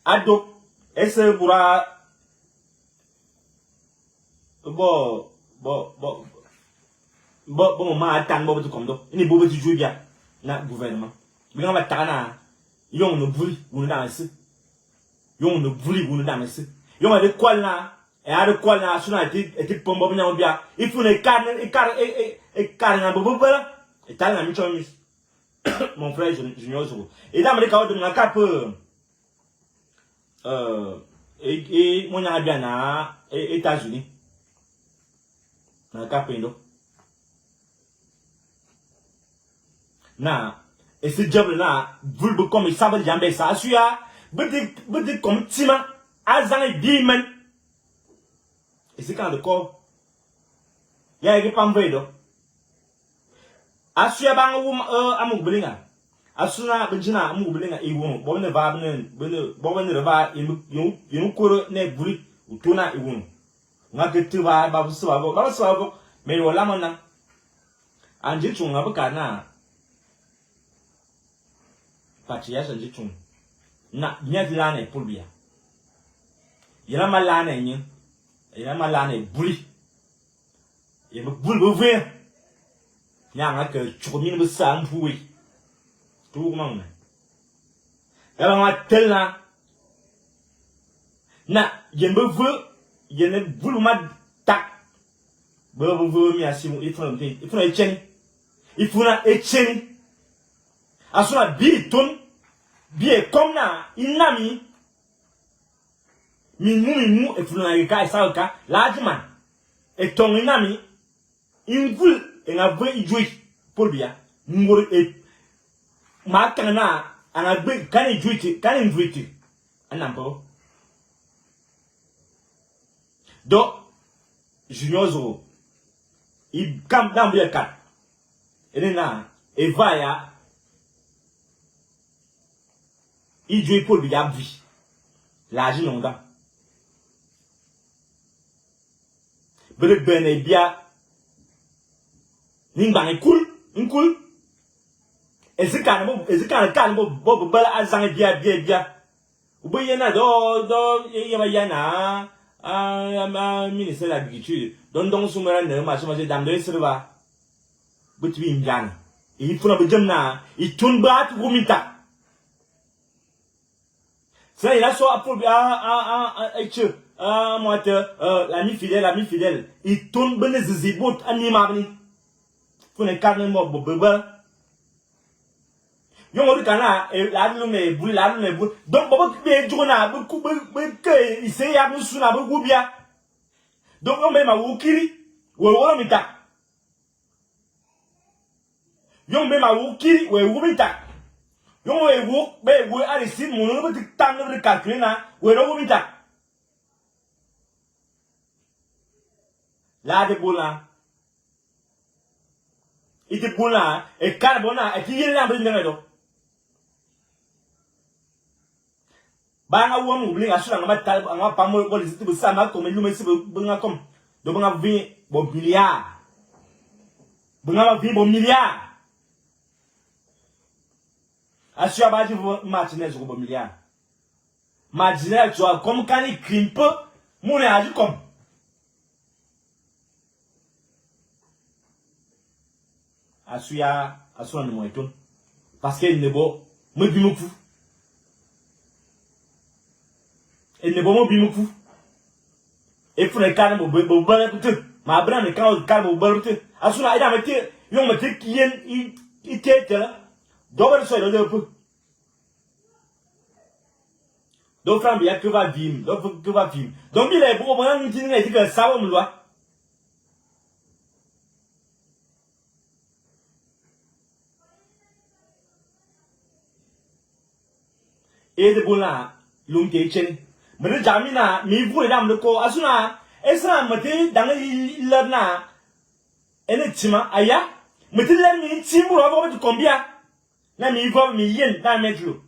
Ado, est-ce pourra bon ma attend bon comme ça. Il est beau petit jouer bien na gouvernement. Mais on va tana yon ne brûle ou na ici. Yon ne brûle ou na ici. Yon a de quoi là et a de quoi là sur la tête et pombo bien. Il faut les carnes et na bobo voilà. Et t'as la mission. Mon frère Junior Zoro. Et là, je vais vous cap et mon ami bien à États-Unis. Dans le cap Indo. Na, et ce job là, vous comme il savent jamais ça. Suya, vous comme Tima, Azan et Dimen. Et c'est quand de corps. Il y a des pambres. Asuya banga amu blinga asuna bejina amu blinga iwu bobne va bobne reva yunu koro ne buri utuna iwu ngake tiba babu swa me wala mona anje chunga bukana patia sanje chung na nya dilane pulbia yana malane nyi yana malane buri yemu bulbu ve Yang ke chumin besar pui. Tu mang. Kalau ngat telna na yen be ve yen buluma tak be ve mi asimu ifuna echeni ifuna echeni asuna bi ton bi e comme na inami mi ifuna yeka isauka largeman e ton inami invul en avwe ijui polbia ngor e ma kana ana gbe kan ijui kan invite anampo do junior zo i kam dam bia kat enena evaya ijui polbia vi la jinonda bele bene bia Nimbang cool. Ezekana kan bo bala azang bia. Ubeyena do yana ministre de l'agriculture. Don sumera ne ma chama dam de serva. Butbi mjan. Il faut na bejamna, il tourne bat rumita. Ça il a so pour moi l'ami fidèle. Il tourne bene zibot animabni. Fune carne mo beba yongo kana la lume bul donc bobo be jona bu ku be ke ise ya bu suna bu gubia donc on me ma wukiri wo mita yongo me ma wukiri we wumita yongo we wo be wo ari sin mo no be tan no calculer na we no wumita la de bola ite bola e carbona e ti yele na bringa do banga wo mu blinga sura ngama tal ngama pamo ko lisitu busa ma ko melu mesi bunga kom do bunga vi bo milliard bunga vi bo milliard asua ba ji Martinez ko bo milliard Martinez so comme quand il crimpe mon agi comme asua no moeton parce que il ne bo me bimuku il ne bon bimuku et pour les cannes bo balatu ma bran ne kan bo balatu asuna ida mete yon mete kien i tete dober so do peu do fram ya que va vim donc il est bon bon ni tinga diga sawo mlwa et de bola lumte chen mene jamina mi vu dam le ko asuna esa mate dang lerna ene tima aya mate lerni timu ro bo kombia na mi go mi yen da metlo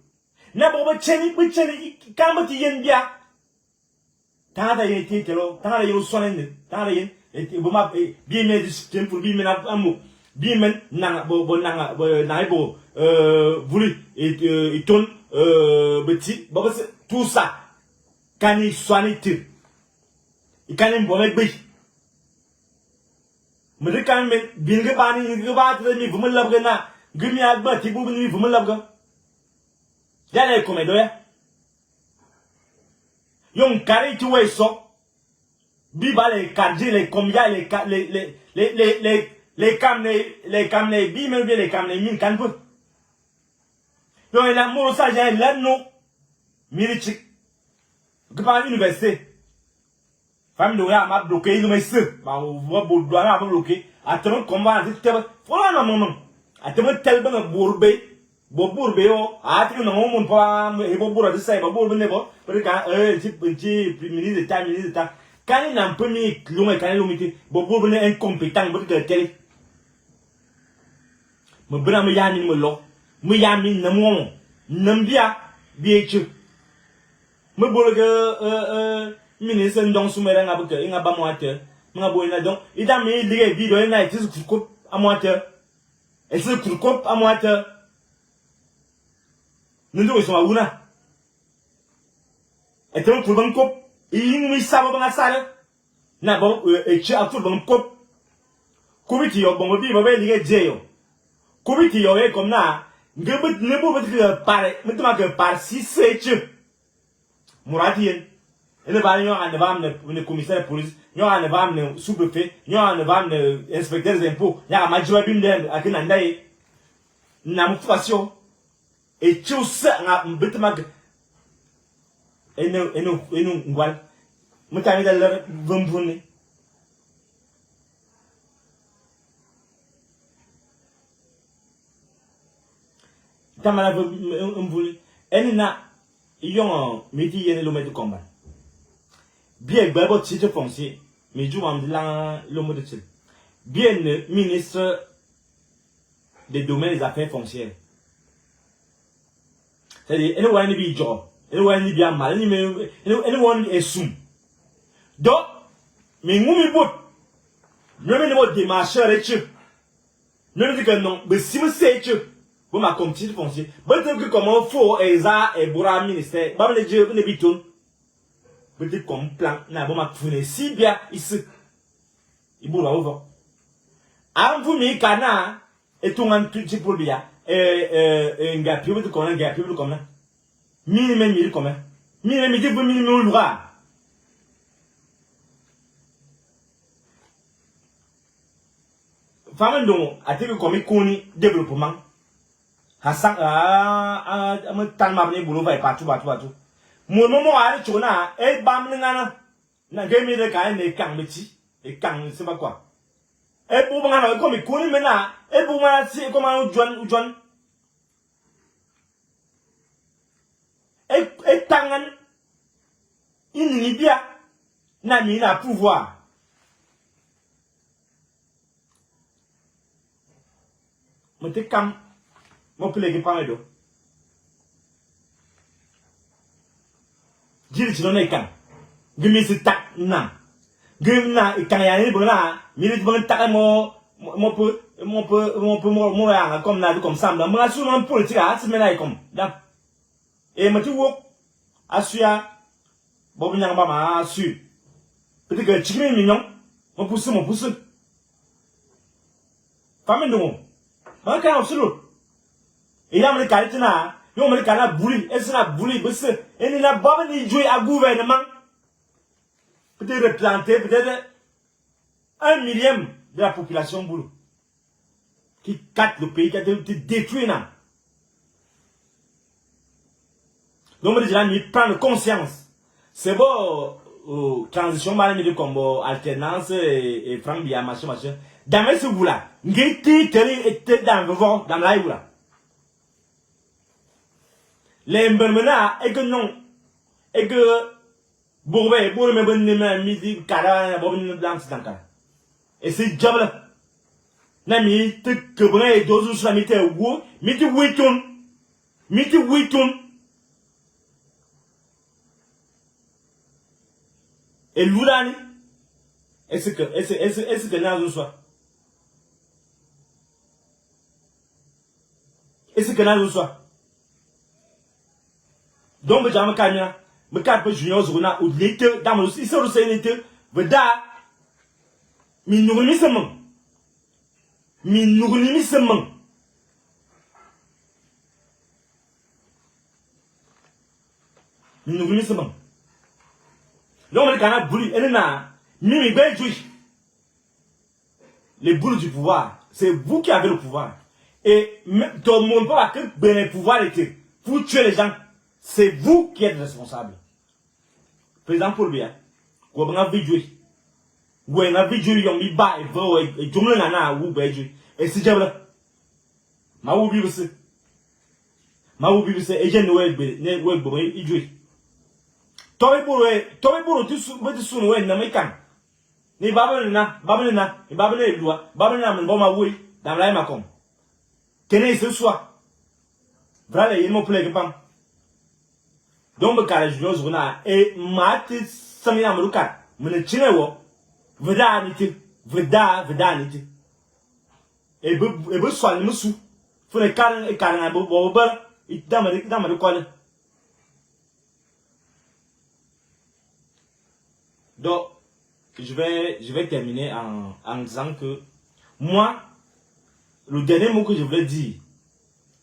na bo cheni ka mate yen bia ta da ye titelo ta da yo sonende ta da yen et bo ma bi me système pour bi me na amu bi men na bo na bo voulu et ton petit tout ça quand il soigne il quand même bon avec mais quand même bien que bani que ba de mi vous lab na gumi agba ti bu ni vous lab ga ya le comme do ya yon carré tu ouais so bi ba les cadre les combien les cam bi même les cam les min kan peu yon la mo sa ja la no milici que par l'université femme de ya ma bloqué il me se ba wo bo do na ba bloqué atama combat te voilà non non atama tel ba bourbe o ati no mon pa e bo bourbe sai ba bourbe ne bo parce que petit ministre d'état quand il n'a pas mis l'homme quand il l'humité bo bourbe ne incompétent parce que tel me bra me ya ni me lo me ya mi na mo nambia biechu me bolga ministre ndong sumera nga buke nga ba moite nga boina donc ida me ligue video na iti ku a moite et ce ku a moite ndo so una et donc ku ban ko in mi sabo ba sala na bo e chi a ku ban ko ku biti yo bon bi ba be ligue jeyo ku biti yo e comme na ngebe ne bo ba pare me tuma que par si seche muratien Il va y avoir un commissaire de police, il y aura un sous-préfet, il y aura un inspecteur des impôts, il y aura un major bimdem à Kenandaï. N'a pas de et tu sais, un bétmag. Et nous, voilà. Je t'ai dit d'aller vendre. Ta malade voulu. Elle n'a, ils ont mis le mètre de combat. Bien, Babo titre foncier, mais je vais le mot de titre. Bien, ministre des domaines des affaires foncières. C'est-à-dire, elle va y job, elle va y bien mal, elle va y soum. Donc, mais nous, nous, nous, démarcheur et tu. Nous, nous, que non, mais si vous savez que, vous m'avez comme titre foncier, vous savez que comment faut, et ça, et bourra ministère, bah, les dieux, les bitons. Peut-être comme plan, n'a pas ma si bien ici. Il boule over. Avant vous, mais cana, et tout un petit pour bien, un gars, puis vous connaissez un gars, puis vous connaissez. Minimum, comme minimum, dit vous minimum, droit. Femme donc, a été comme connu développement. Hassan, me talmabne boulot, va partout. Mon moment a été tourna, et bam, n'a gagné de quand même, quand petit, et quand, c'est pas quoi. Et pour moi, comme il connaît maintenant, et pour moi, c'est comment John. Et tangan, il n'y bien, n'a mis la pouvoir. Je te cam, mon collègue parle de. J'ai dit, non, quand. Gumi se tak, non. Gumna, et quand il y a un bon, minute bon tak, mon peu, comme ça, moi, souvent, politique, c'est maintenant, comme. Et je me assure, bon, bien, maman, assure. Peut-être que tu es mignon, mon pouce. Femme, non. Man kan absolute. Et là, on est là, on est là, bouli, et c'est là, bouli, parce que, et il a pas ni joué à gouvernement. Peut-être replanter, peut-être 1 millième de la population boulot. Qui casse le pays, qui a été détruit, là. Donc, on dit là, il prend conscience. C'est bon, transition, mal, comme alternance, et franc, bien, machin. Dans ce bout-là, Ngeti était dans le vent, dans l'aïoula. Les mbemena, et que non, et que Bourbe, me bonne midi, cara, bonne blanche dans le et c'est diable. Nami, te que bon et deux sur la mité ou, miti witton. Et l'oulani, est-ce que n'a pas soit? Et c'est que là, soit. Donc, je me calme, me calme, junior, zona, ou l'été, dans le site, c'est l'été, veda, mi nourrit seulement. Mi nourrit seulement. Mi nourrit seulement. Donc, le canard bouli, elle n'a, mi belle jouy. Les boules du pouvoir, c'est vous qui avez le pouvoir. Et tout le monde pas que le pouvoir était pour tuer les gens. C'est vous qui êtes responsable. Président Paul Biya, vous avez vu jouer. Vous avez vu jouer, vous avez vu bas et vous avez vu jouer. Vous avez vu et c'est déjà ma vous vivez ça. Ma vous vivez ça. Et j'ai Noël, il joue. Toi, tu sous Noël, n'américain. Ni babana, et loi, babana, mon bon ma oui, dans la macom. Tenez ce soir. Voilà, il m'a plaît pas. Donc, le carré junior, zona, et mati, samina maruka, mene chinewo, veda niti. Et be soin, le moussou. Faut les carnes et carnes à bobo, et dans ma colle. Donc, je vais terminer en disant que moi, le dernier mot que je voulais dire,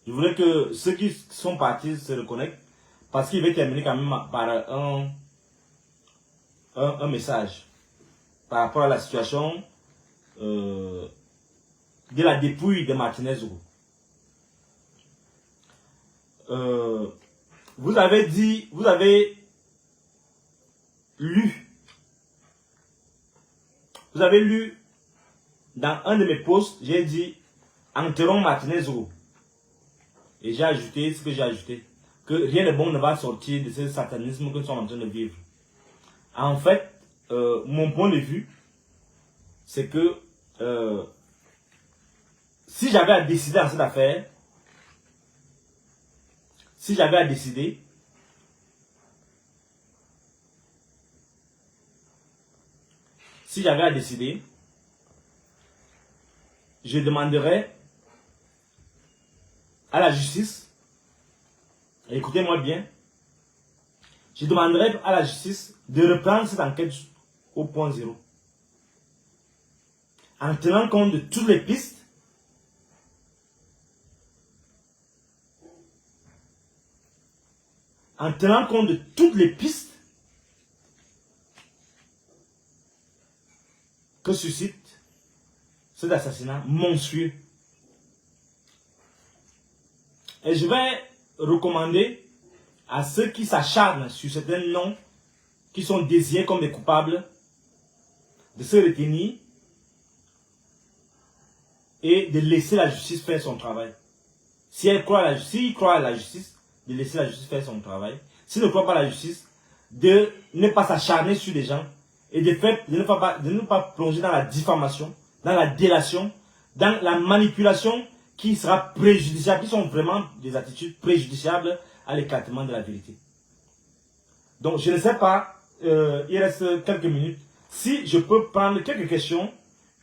je voulais que ceux qui sont partis se reconnectent parce qu'il va terminer quand même par un message par rapport à la situation de la dépouille de Martinez Zogo. Vous avez dit, vous avez lu dans un de mes posts, j'ai dit enterrons Martinez Zogo. Et j'ai ajouté ce que j'ai ajouté, que rien de bon ne va sortir de ce satanisme que nous sommes en train de vivre. En fait, mon point de vue, c'est que si j'avais à décider dans cette affaire, je demanderais à la justice, écoutez-moi bien, je demanderais à la justice de reprendre cette enquête au point zéro. En tenant compte de toutes les pistes, que suscite cet assassinat monstrueux. Et je vais recommander à ceux qui s'acharnent sur certains noms qui sont désignés comme des coupables de se retenir et de laisser la justice faire son travail. S'ils croient à la justice, de laisser la justice faire son travail. S'ils ne croient pas à la justice, de ne pas s'acharner sur les gens et de ne pas plonger dans la diffamation, dans la délation, dans la manipulation qui sera préjudiciable, qui sont vraiment des attitudes préjudiciables à l'éclatement de la vérité. Donc je ne sais pas, il reste quelques minutes, si je peux prendre quelques questions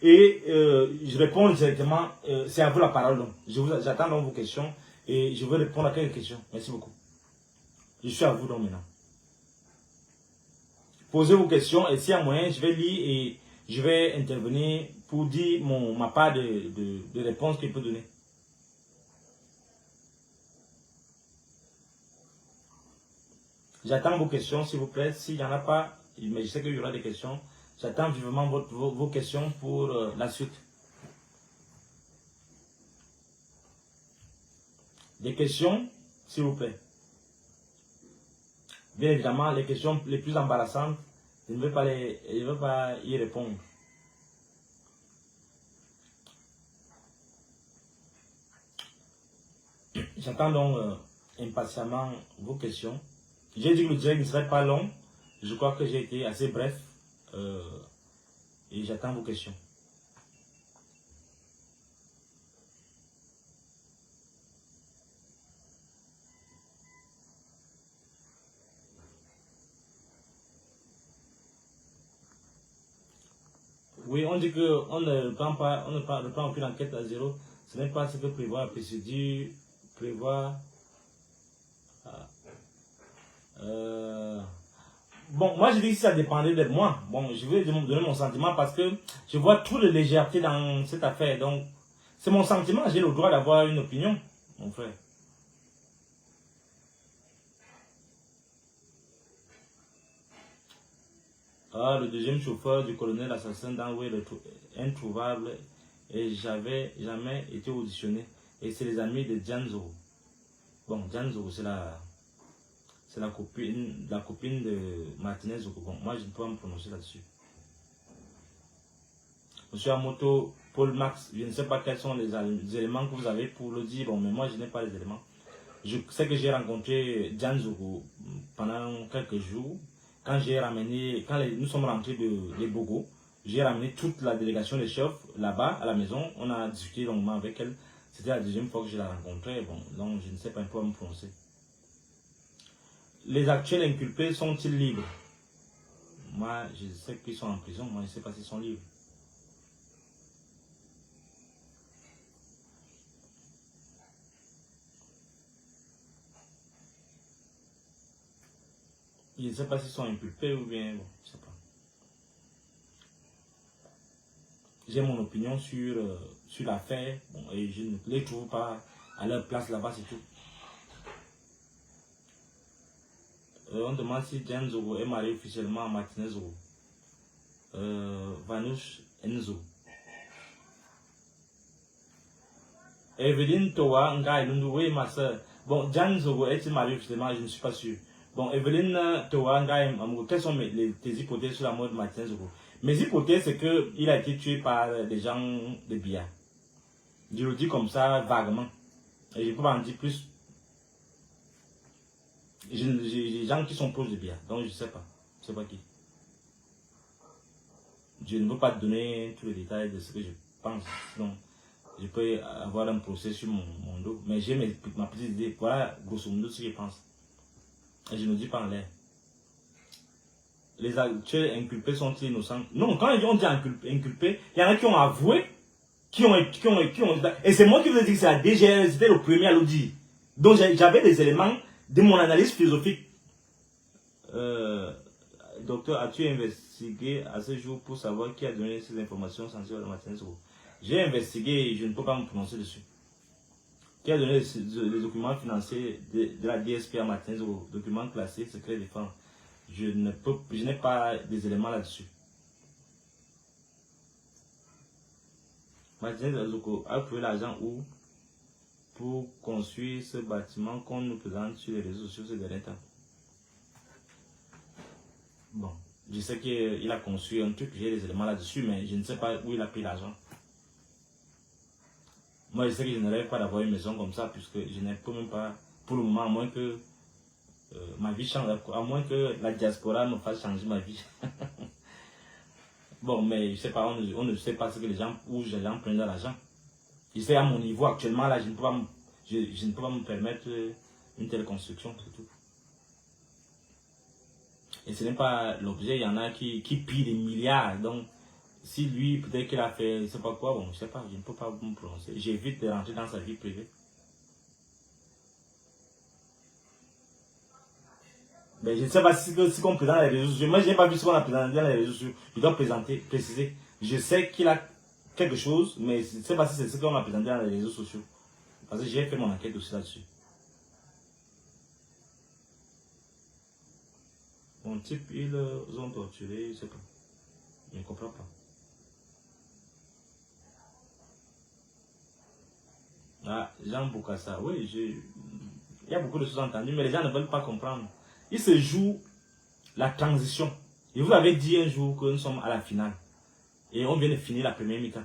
et je réponds directement, c'est à vous la parole. J'attends donc vos questions et je vais répondre à quelques questions. Merci beaucoup. Je suis à vous donc maintenant. Posez vos questions et s'il y a moyen, je vais lire et je vais intervenir pour dire ma part de réponse qu'il peut donner. J'attends vos questions, s'il vous plaît. S'il n'y en a pas, mais je sais qu'il y aura des questions. J'attends vivement vos questions pour la suite. Des questions, s'il vous plaît. Bien évidemment, les questions les plus embarrassantes, je ne vais pas y répondre. J'attends donc impatiemment vos questions. J'ai dit que le direct ne serait pas long. Je crois que j'ai été assez bref. Et j'attends vos questions. Oui, on dit qu'on ne reprend aucune enquête à zéro. Ce n'est pas ce que prévoit la procédure. Bon, moi je dis que ça dépendait de moi. Bon, je vais donner mon sentiment parce que je vois trop de légèreté dans cette affaire. Donc, c'est mon sentiment. J'ai le droit d'avoir une opinion, mon frère. Ah, le deuxième chauffeur du colonel assassin d'Anoué est introuvable et j'avais jamais été auditionné. Et c'est les amis de Janzo. Bon, Janzo, c'est la copine de Martinez. Bon, moi, je ne peux pas me prononcer là-dessus. Monsieur Amoto, Paul Max, je ne sais pas quels sont les éléments que vous avez pour le dire. Bon, mais moi, je n'ai pas les éléments. Je sais que j'ai rencontré Janzo pendant quelques jours. Quand nous sommes rentrés de Bogo, j'ai ramené toute la délégation des chefs là-bas, à la maison. On a discuté longuement avec elle. C'était la deuxième fois que je la rencontrais. Bon, donc je ne sais pas un peu me prononcer. Les actuels inculpés sont-ils libres? Moi, je sais qu'ils sont en prison. Moi, je ne sais pas s'ils sont libres. Je ne sais pas s'ils sont inculpés ou bien... Bon, je ne sais pas. J'ai mon opinion sur l'affaire. Bon, et je ne les trouve pas à leur place là-bas, c'est tout. On demande si Jen Zogo est mariée officiellement à Martinez Zogo. Vanouche Enzo. Evelyne Towa, Nga Elundu, oui ma soeur. Bon, Jan Zogo est-il marié officiellement? Je ne suis pas sûr. Bon, Evelyne Towa, Nga Elundu, quelles sont tes hypothèses sur la mort de Martinez Zogo? Mes hypothèses, c'est qu'il a été tué par des gens de Bia. Je le dis comme ça, vaguement. Et je ne peux pas en dire plus. J'ai des gens qui sont proches de Bia, donc je ne sais pas. Je ne sais pas qui. Je ne peux pas te donner tous les détails de ce que je pense. Sinon, je peux avoir un procès sur mon dos. Mais j'ai ma petite idée. Voilà, grosso modo, ce que je pense. Et je ne dis pas en l'air. Les actuels inculpés sont-ils innocents? Non, quand on dit inculpés, il y en a qui ont avoué, et c'est moi qui vous ai dit que c'est la DGR, c'était le premier à le dire. Donc j'avais des éléments de mon analyse philosophique. Docteur, as-tu investigué à ce jour pour savoir qui a donné ces informations sensibles à Martinez Zogo? J'ai investigué et je ne peux pas me prononcer dessus. Qui a donné les documents financiers de la DSP à Martinez Zogo? Documents classés, secret défense. Je n'ai pas des éléments là-dessus. Martinez Zogo a trouvé l'argent où pour construire ce bâtiment qu'on nous présente sur les réseaux sociaux ces derniers temps. Bon, je sais qu'il a construit un truc, j'ai des éléments là-dessus, mais je ne sais pas où il a pris l'argent. Moi, je sais que je ne rêve pas d'avoir une maison comme ça, puisque je n'ai même pas, pour le moment, à moins que ma vie change, à moins que la diaspora me fasse changer ma vie. Bon, mais je sais pas, on ne sait pas ce que les gens, où les gens prennent de l'argent. Je sais à mon niveau actuellement, là, je ne peux pas me permettre une telle construction, c'est tout. Et ce n'est pas l'objet, il y en a qui pillent des milliards. Donc, si lui, peut-être qu'il a fait, je ne sais pas quoi, bon, je ne sais pas, je ne peux pas me prononcer. J'évite de rentrer dans sa vie privée. Mais je ne sais pas ce qu'on présente dans les réseaux sociaux. Moi, je n'ai pas vu ce qu'on a présenté dans les réseaux sociaux. Je dois préciser. Je sais qu'il a quelque chose, mais je ne sais pas si c'est ce qu'on a présenté dans les réseaux sociaux. Parce que j'ai fait mon enquête aussi là-dessus. Mon type, ils ont torturé, je ne sais pas. Je ne comprends pas. Ah, Jean Boukassa, oui, il y a beaucoup de choses entendues, mais les gens ne veulent pas comprendre. Il se joue la transition. Je vous avais dit un jour que nous sommes à la finale. Et on vient de finir la première mi-temps.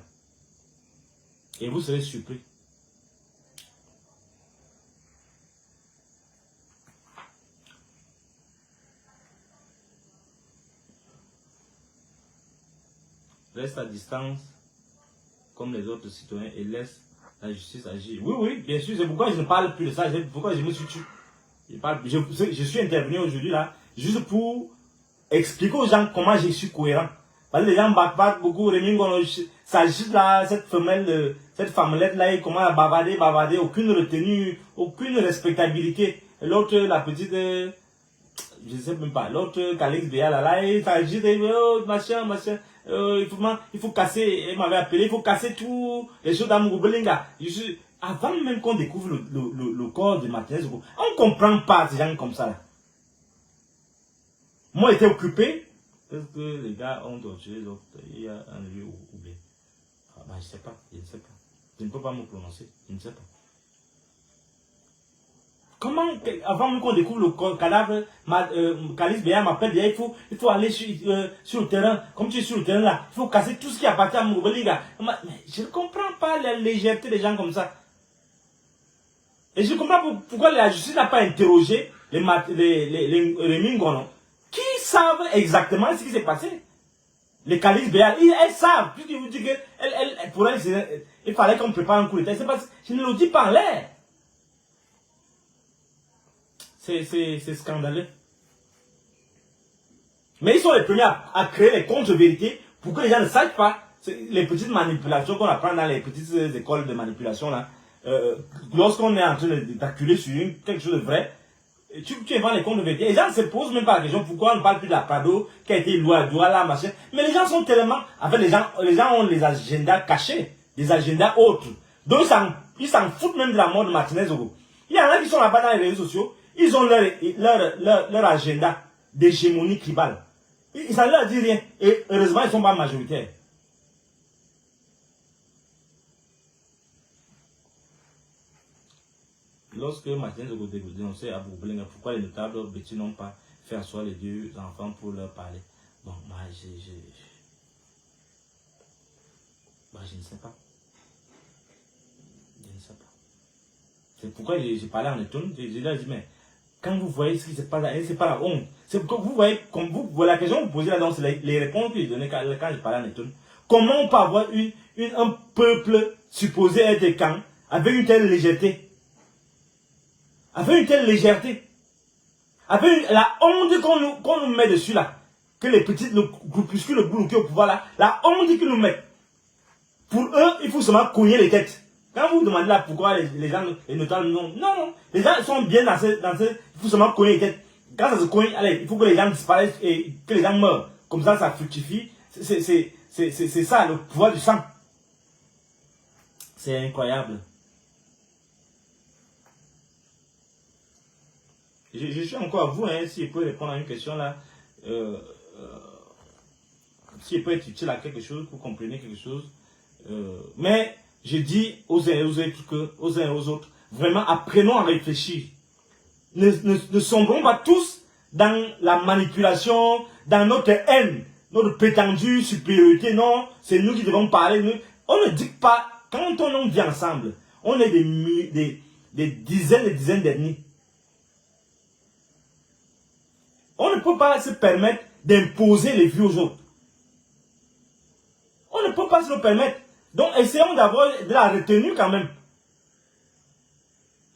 Et vous serez surpris. Reste à distance comme les autres citoyens et laisse la justice agir. Oui, oui, bien sûr, c'est pourquoi je ne parle plus de ça, c'est pourquoi je me suis tué. Je suis intervenu aujourd'hui là, juste pour expliquer aux gens comment je suis cohérent. Parce que les gens backpack beaucoup, ça juste là, cette femmelette là, comment elle bavarder, aucune retenue, aucune respectabilité. L'autre, la petite, je ne sais même pas, l'autre, Calix Béa là, ça juste, oh, machin, il faut casser, elle m'avait appelé, il faut casser tout les choses d'amour Belinga. Avant même qu'on découvre le corps de Martinez, on ne comprend pas ces gens comme ça là. Moi, j'étais occupé, parce que les gars ont torturé les autres. Il y a un lieu oublié. Ah, bah, je ne sais pas. Je ne peux pas me prononcer. Je ne sais pas. Comment, avant même qu'on découvre le cadavre, Calice Béa m'appelle, il faut aller sur le terrain. Comme tu es sur le terrain là, il faut casser tout ce qui appartient à Moubeliga. Mais je ne comprends pas la légèreté des gens comme ça. Et je ne comprends pas pourquoi la justice n'a pas interrogé les Mingono, qui savent exactement ce qui s'est passé. Les Calice Béa, elles savent. Puisqu'ils vous disent que pour elles, il fallait qu'on prépare un coup d'état. Je ne le dis pas en l'air. C'est scandaleux. Mais ils sont les premiers à créer les contre-vérités pour que les gens ne sachent pas les petites manipulations qu'on apprend dans les petites écoles de manipulation là. Lorsqu'on est en train d'acculer sur quelque chose de vrai, tu inventes les contre-vérités. Les gens ne se posent même pas la question pourquoi on ne parle plus de la Prado qui a été louée là, machin. Mais les gens sont tellement. En fait, les gens ont des agendas cachés, des agendas autres. Donc ils s'en foutent même de la mort de Martinez Zogo. Il y en a qui sont là-bas dans les réseaux sociaux. Ils ont leur agenda d'hégémonie tribale. Ça ne leur dit rien. Et heureusement, ils ne sont pas majoritaires. Lorsque Martin Zogodé vous dénonçait à Boublinga, pourquoi les notables Betty n'ont pas fait asseoir les deux enfants pour leur parler. Bon, moi, je ne sais pas. Je ne sais pas. C'est pourquoi j'ai parlé en étonne. Je leur ai dit, mais quand vous voyez ce qui se passe là, c'est pas la honte. C'est pourquoi vous voyez, comme vous, la question que vous posez là-dedans, c'est les réponses que j'ai données quand je parlais en étonne. Comment on peut avoir un peuple supposé être camp avec une telle légèreté? Avec une telle légèreté? Avec la honte qu'on nous met dessus là. Que les petites groupuscules bloqués au pouvoir là, la honte qu'ils nous mettent. Pour eux, il faut seulement cogner les têtes. Quand vous vous demandez là pourquoi les gens, les notables, non, les gens sont bien dans il faut seulement cogner les têtes. Quand ça se cogne, allez, il faut que les gens disparaissent et que les gens meurent. Comme ça fructifie. C'est ça, le pouvoir du sang. C'est incroyable. Je suis encore à vous, hein, si je peux répondre à une question là. Si je peux être utile à quelque chose, pour comprendre quelque chose. Mais je dis aux uns et aux autres, vraiment apprenons à réfléchir. Ne sombrons pas tous dans la manipulation, dans notre haine, notre prétendue supériorité. Non, c'est nous qui devons parler. On ne dit pas, quand on vit ensemble, on est des dizaines et dizaines d'ennemis. On ne peut pas se permettre d'imposer les vues aux autres. On ne peut pas se le permettre. Donc, essayons d'avoir de la retenue quand même.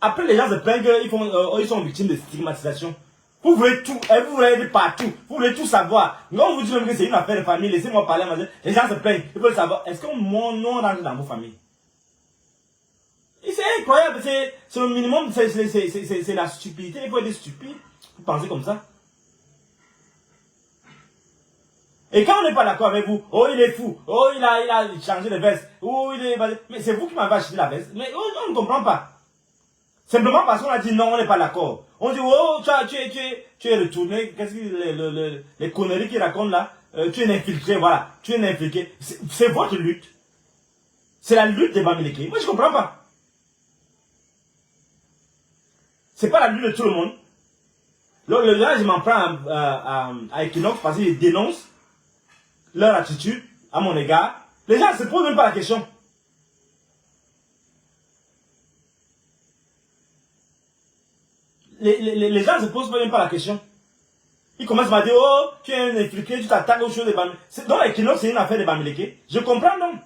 Après, les gens se plaignent qu'ils sont victimes de stigmatisation. Vous voulez tout, vous voulez être partout, vous voulez tout savoir. Non, on vous dit même que c'est une affaire de famille, laissez-moi parler. Les gens se plaignent, ils veulent savoir, est-ce que mon nom rentre dans vos familles? C'est incroyable, c'est le minimum, c'est la stupidité. Il faut être stupide pour penser comme ça. Et quand on n'est pas d'accord avec vous, oh il est fou, oh il a changé de veste, oh il est... Mais c'est vous qui m'avez acheté la veste. Mais on ne comprend pas. Simplement parce qu'on a dit non, on n'est pas d'accord. On dit oh tu es retourné, qu'est-ce que les conneries qu'il raconte là, tu es un infiltré, voilà, tu es un infiltré. C'est votre lutte. C'est la lutte des Bamileke. Moi je ne comprends pas. C'est pas la lutte de tout le monde. Là je m'en prends à Equinox parce qu'ils dénoncent leur attitude à mon égard. Les gens ne se posent même pas la question. Les gens ne se posent même pas la question. Ils commencent à dire, oh, tu es un infiltré, tu t'attaques aux choses des Bamileke. Donc l'équinoxe, c'est une affaire des Bamileke. Je comprends donc.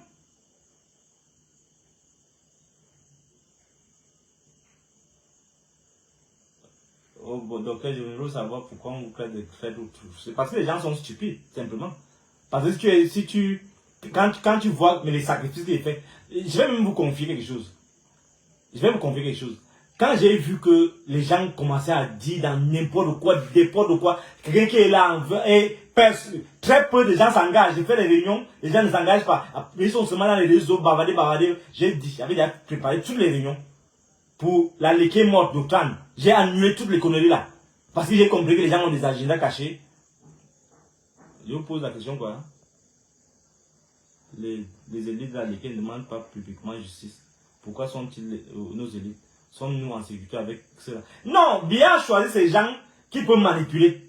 Oh, bon, docteur, je veux savoir pourquoi on vous crée des traits d'autres. C'est parce que les gens sont stupides, simplement. Parce que quand tu vois les sacrifices qu'il fait, je vais même vous confier quelque chose. Quand j'ai vu que les gens commençaient à dire dans n'importe quoi, quelqu'un qui est là, et très peu de gens s'engagent. J'ai fait des réunions, les gens ne s'engagent pas. Ils sont seulement dans les réseaux, bavarder. J'avais déjà préparé toutes les réunions pour la léquée morte d'Octane. J'ai annulé toutes les conneries là. Parce que j'ai compris que les gens ont des agendas cachés. Je vous pose la question quoi. Hein? Les élites de la léquée ne demandent pas publiquement justice. Pourquoi sont-ils nos élites? Sommes-nous en sécurité avec cela? Non, Biya choisit ces gens qui peuvent manipuler.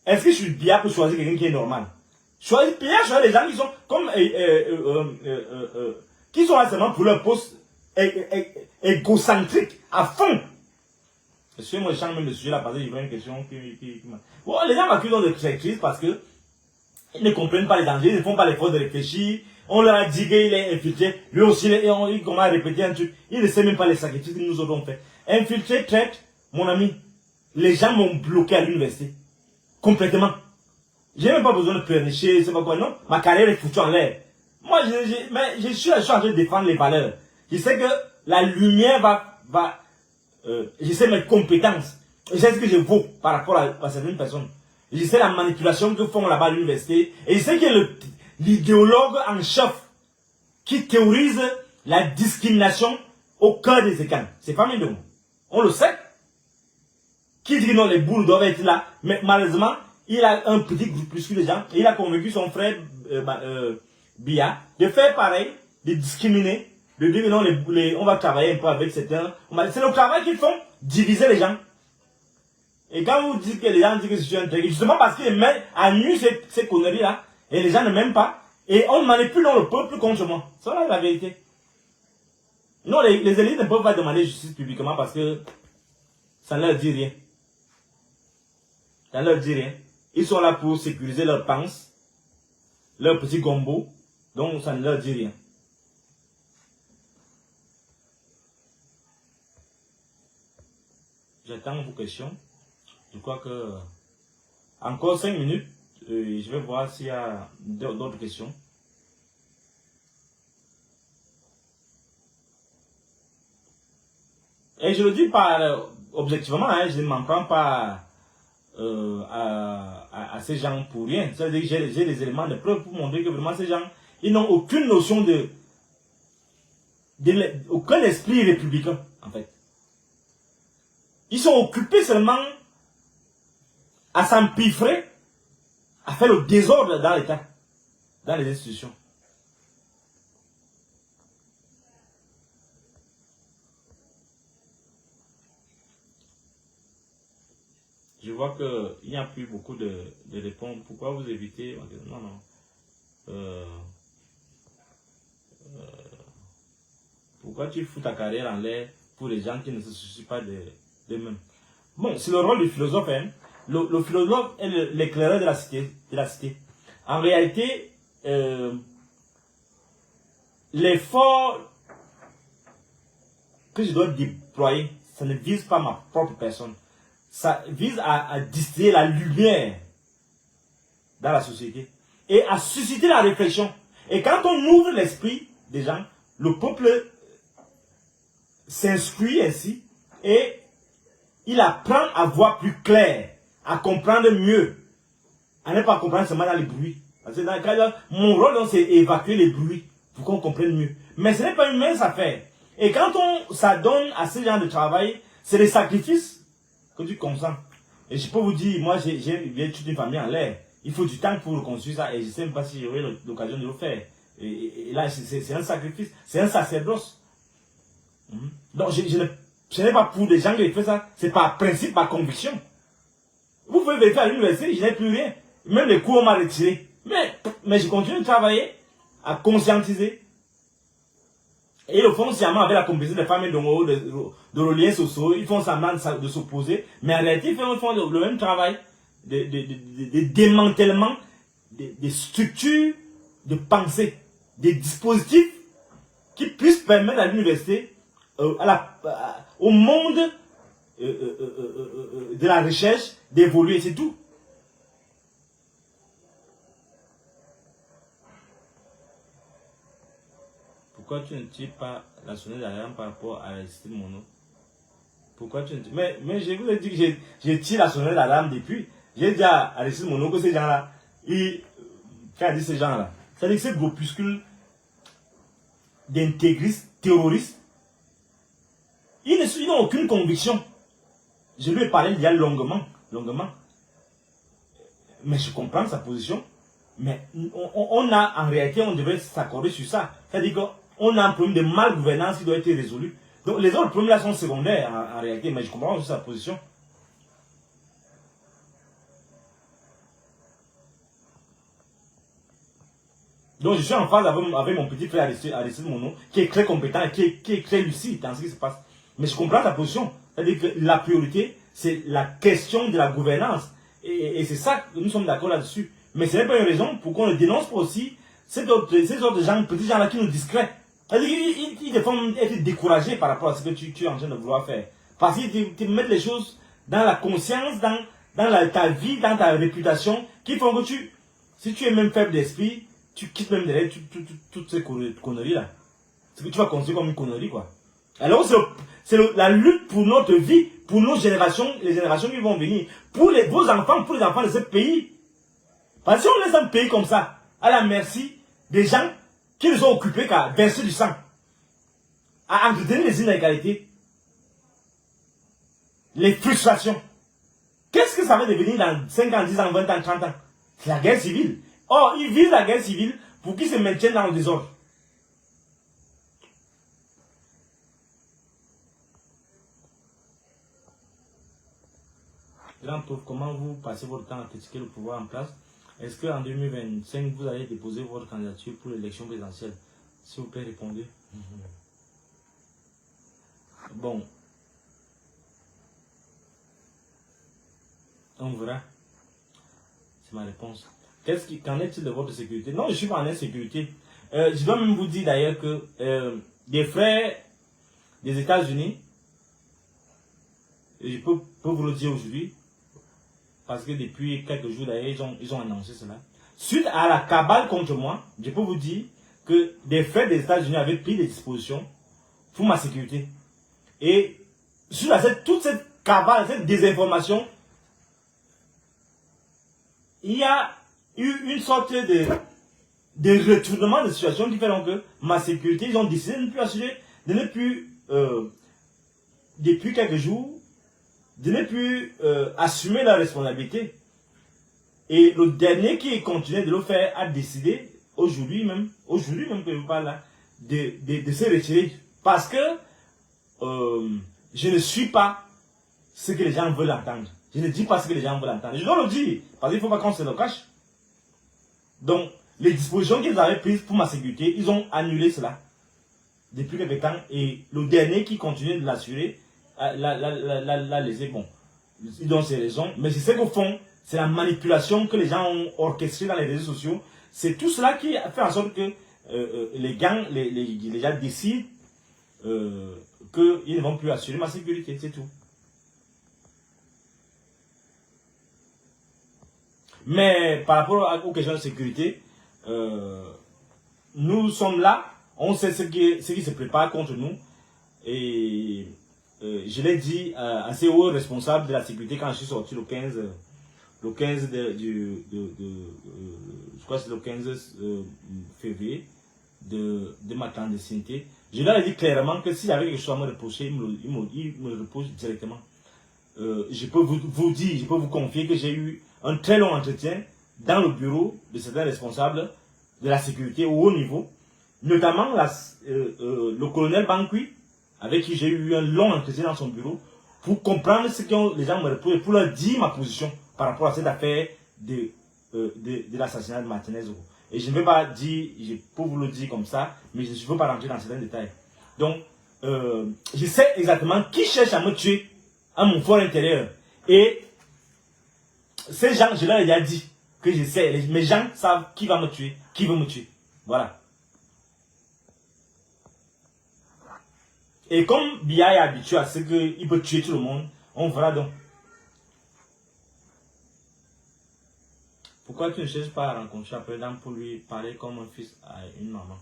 Est-ce que je suis Biya pour choisir quelqu'un qui est normal? Biya choisit les gens qui sont comme qui sont là seulement pour leur poste égocentrique à fond. Excusez-moi, je change même le sujet là parce que j'ai une question qui bon, les gens m'accusent de traîtrise parce que ils ne comprennent pas les dangers, ils ne font pas l'effort de réfléchir. On leur a dit qu'il est infiltré. Lui aussi, il commence à répéter un truc. Il ne sait même pas les sacrifices que nous avons fait. Infiltré, traite, mon ami. Les gens m'ont bloqué à l'université. Complètement. J'ai même pas besoin de pleurnicher, c'est pas quoi, non. Ma carrière est foutue en l'air. Moi, je suis en train de défendre les valeurs. Je sais que la lumière je sais mes compétences. Je sais ce que je vaux par rapport à certaines personnes. Je sais la manipulation que font là-bas à l'université. Et je sais qu'il y a l'idéologue en chef qui théorise la discrimination au cœur des écoles. C'est pas mieux. On le sait. qui dit que non, les boules doivent être là. Mais malheureusement, il a un petit groupuscule de gens et il a convaincu son frère Bia de faire pareil, de discriminer, de dire que non, on va travailler un peu avec certains. C'est le travail qu'ils font, diviser les gens. Et quand vous dites que les gens disent que je suis un truc, justement parce qu'ils mettent à nu ces conneries-là, et les gens ne m'aiment pas, et on manipule dans le peuple contre moi. C'est la vérité. Non, les élites ne peuvent pas demander justice publiquement parce que ça ne leur dit rien. Ça ne leur dit rien. Ils sont là pour sécuriser leurs penses, leurs petits gombos, donc ça ne leur dit rien. J'attends vos questions. Je crois que encore 5 minutes, je vais voir s'il y a d'autres questions. Et je le dis pas objectivement, hein, je ne m'en prends pas à ces gens pour rien. C'est-à-dire que j'ai des éléments de preuve pour montrer que vraiment ces gens, ils n'ont aucune notion aucun esprit républicain, en fait. Ils sont occupés seulement à s'empiffrer, à faire le désordre dans l'État, dans les institutions. Je vois qu'il n'y a plus beaucoup de réponses. Pourquoi vous évitez? Non, non. Pourquoi tu fous ta carrière en l'air pour les gens qui ne se soucient pas d'eux-mêmes? Bon, c'est le rôle du philosophe. Hein. Le philosophe est l'éclaireur de la cité. En réalité, l'effort que je dois déployer, ça ne vise pas ma propre personne. Ça vise à distiller la lumière dans la société et à susciter la réflexion. Et quand on ouvre l'esprit des gens, le peuple s'instruit ainsi et il apprend à voir plus clair, à comprendre mieux, à ne pas comprendre seulement dans les bruits. Parce que dans le cas mon rôle, c'est évacuer les bruits pour qu'on comprenne mieux. Mais ce n'est pas une mince affaire. Et quand on s'adonne à ce genre de travail, c'est des sacrifices que tu consens. Et je peux vous dire, moi j'ai toute une famille en l'air. Il faut du temps pour reconstruire ça et je ne sais même pas si j'aurai l'occasion de le faire. Et là, c'est un sacrifice, c'est un sacerdoce. Donc ce n'est pas pour des gens qui font ça, c'est par principe, par conviction. Vous pouvez vérifier à l'université, je n'ai plus rien. Même les cours, on m'a retiré. Mais je continue de travailler, à conscientiser. Et ils le font sciemment avec la complicité des femmes de reliens sociaux. Ils font semblant de s'opposer. Mais en réalité, ils font le même travail de démantèlement des structures de pensée, des dispositifs qui puissent permettre à l'université, au monde de la recherche d'évoluer, c'est tout. Pourquoi tu ne tires pas la sonnette d'alarme par rapport à Aristide Monod? Pourquoi tu ne tires... Mais je vous ai dit que je tire la sonnette d'alarme depuis. J'ai dit à Aristide Monod que ces gens-là, quand il dit ces gens-là, c'est-à-dire que ces groupuscules d'intégristes, terroristes, ils n'ont aucune conviction. Je lui ai parlé il y a longuement. Mais je comprends sa position. Mais on a, en réalité, on devait s'accorder sur ça. C'est-à-dire qu'on a un problème de mal-gouvernance qui doit être résolu. Donc les autres problèmes là sont secondaires en réalité, mais je comprends aussi sa position. Donc je suis en phase avec mon petit frère Aristide Monod, qui est très compétent et qui est très lucide dans ce qui se passe. Mais je comprends sa position. C'est-à-dire que la priorité, c'est la question de la gouvernance. Et c'est ça que nous sommes d'accord là-dessus. Mais ce n'est pas une raison pour qu'on ne dénonce pas aussi ces autres gens, petits gens-là qui nous discrètent. C'est-à-dire qu'ils te font être découragés par rapport à ce que tu es en train de vouloir faire. Parce qu'ils te mettent les choses dans la conscience, dans ta vie, dans ta réputation, qui font que si tu es même faible d'esprit, tu quittes même derrière toutes ces conneries-là. C'est que tu vas considérer comme une connerie, quoi. Alors c'est la lutte pour notre vie, pour nos générations, les générations qui vont venir, pour vos enfants, pour les enfants de ce pays. Parce que si on laisse un pays comme ça, à la merci des gens qui ne sont occupés qu'à verser du sang, à entretenir les inégalités, les frustrations, Qu'est-ce que ça va devenir dans 5 ans, 10 ans, 20 ans, 30 ans? C'est la guerre civile. Or, ils visent la guerre civile pour qu'ils se maintiennent dans le désordre. Grand Prof, comment vous passez votre temps à critiquer le pouvoir en place? Est-ce qu'en 2025, vous allez déposer votre candidature pour l'élection présidentielle? S'il vous plaît, répondez. Bon. On verra. C'est ma réponse. Qu'en est-il de votre sécurité? Non, je suis pas en insécurité. Je dois même vous dire d'ailleurs que des frères des États-Unis, je peux vous le dire aujourd'hui, parce que depuis quelques jours d'ailleurs, ils ont annoncé cela. Suite à la cabale contre moi, je peux vous dire que des frères des États-Unis avaient pris des dispositions pour ma sécurité. Et suite à toute cette cabale, cette désinformation, il y a eu une sorte de retournement de situation qui fait donc que ma sécurité, ils ont décidé de ne plus assurer, de ne plus, depuis quelques jours, de ne plus assumer la responsabilité. Et le dernier qui continue de le faire a décidé, aujourd'hui même que je vous parle là, de se retirer. Parce que je ne suis pas ce que les gens veulent entendre. Je ne dis pas ce que les gens veulent entendre. Je dois le dire, parce qu'il ne faut pas qu'on se le cache. Donc, les dispositions qu'ils avaient prises pour ma sécurité, ils ont annulé cela depuis quelques temps. Et le dernier qui continue de l'assurer, l'a laissé. Bon, ils ont ses raisons. Mais je sais qu'au fond, c'est la manipulation que les gens ont orchestrée dans les réseaux sociaux. C'est tout cela qui fait en sorte que les gens décident qu'ils ne vont plus assurer ma sécurité. C'est tout. Mais par rapport aux questions de sécurité, nous sommes là, on sait ce qui se prépare contre nous. Et je l'ai dit à ces hauts responsables de la sécurité quand je suis sorti le 15 je crois que c'est le 15 février de ma clandestinité. Je leur ai dit clairement que s'il y avait quelque chose à me reprocher, ils me reprochent directement. Je peux vous dire, je peux vous confier que j'ai eu un très long entretien dans le bureau de certains responsables de la sécurité au haut niveau, notamment le colonel Bankui, avec qui j'ai eu un long entretien dans son bureau, pour comprendre ce que les gens me reprochent, pour leur dire ma position par rapport à cette affaire de l'assassinat de Martinez. Et je ne vais pas dire, je peux vous le dire comme ça, mais je ne veux pas rentrer dans certains détails. Donc, je sais exactement qui cherche à me tuer à mon fort intérieur. Et ces gens, je leur ai déjà dit que je sais, mes gens savent qui va me tuer, qui veut me tuer. Voilà. Et comme Biya est habitué à ce qu'il peut tuer tout le monde, on verra donc. Pourquoi tu ne cherches pas à rencontrer un président pour lui parler comme un fils à une maman?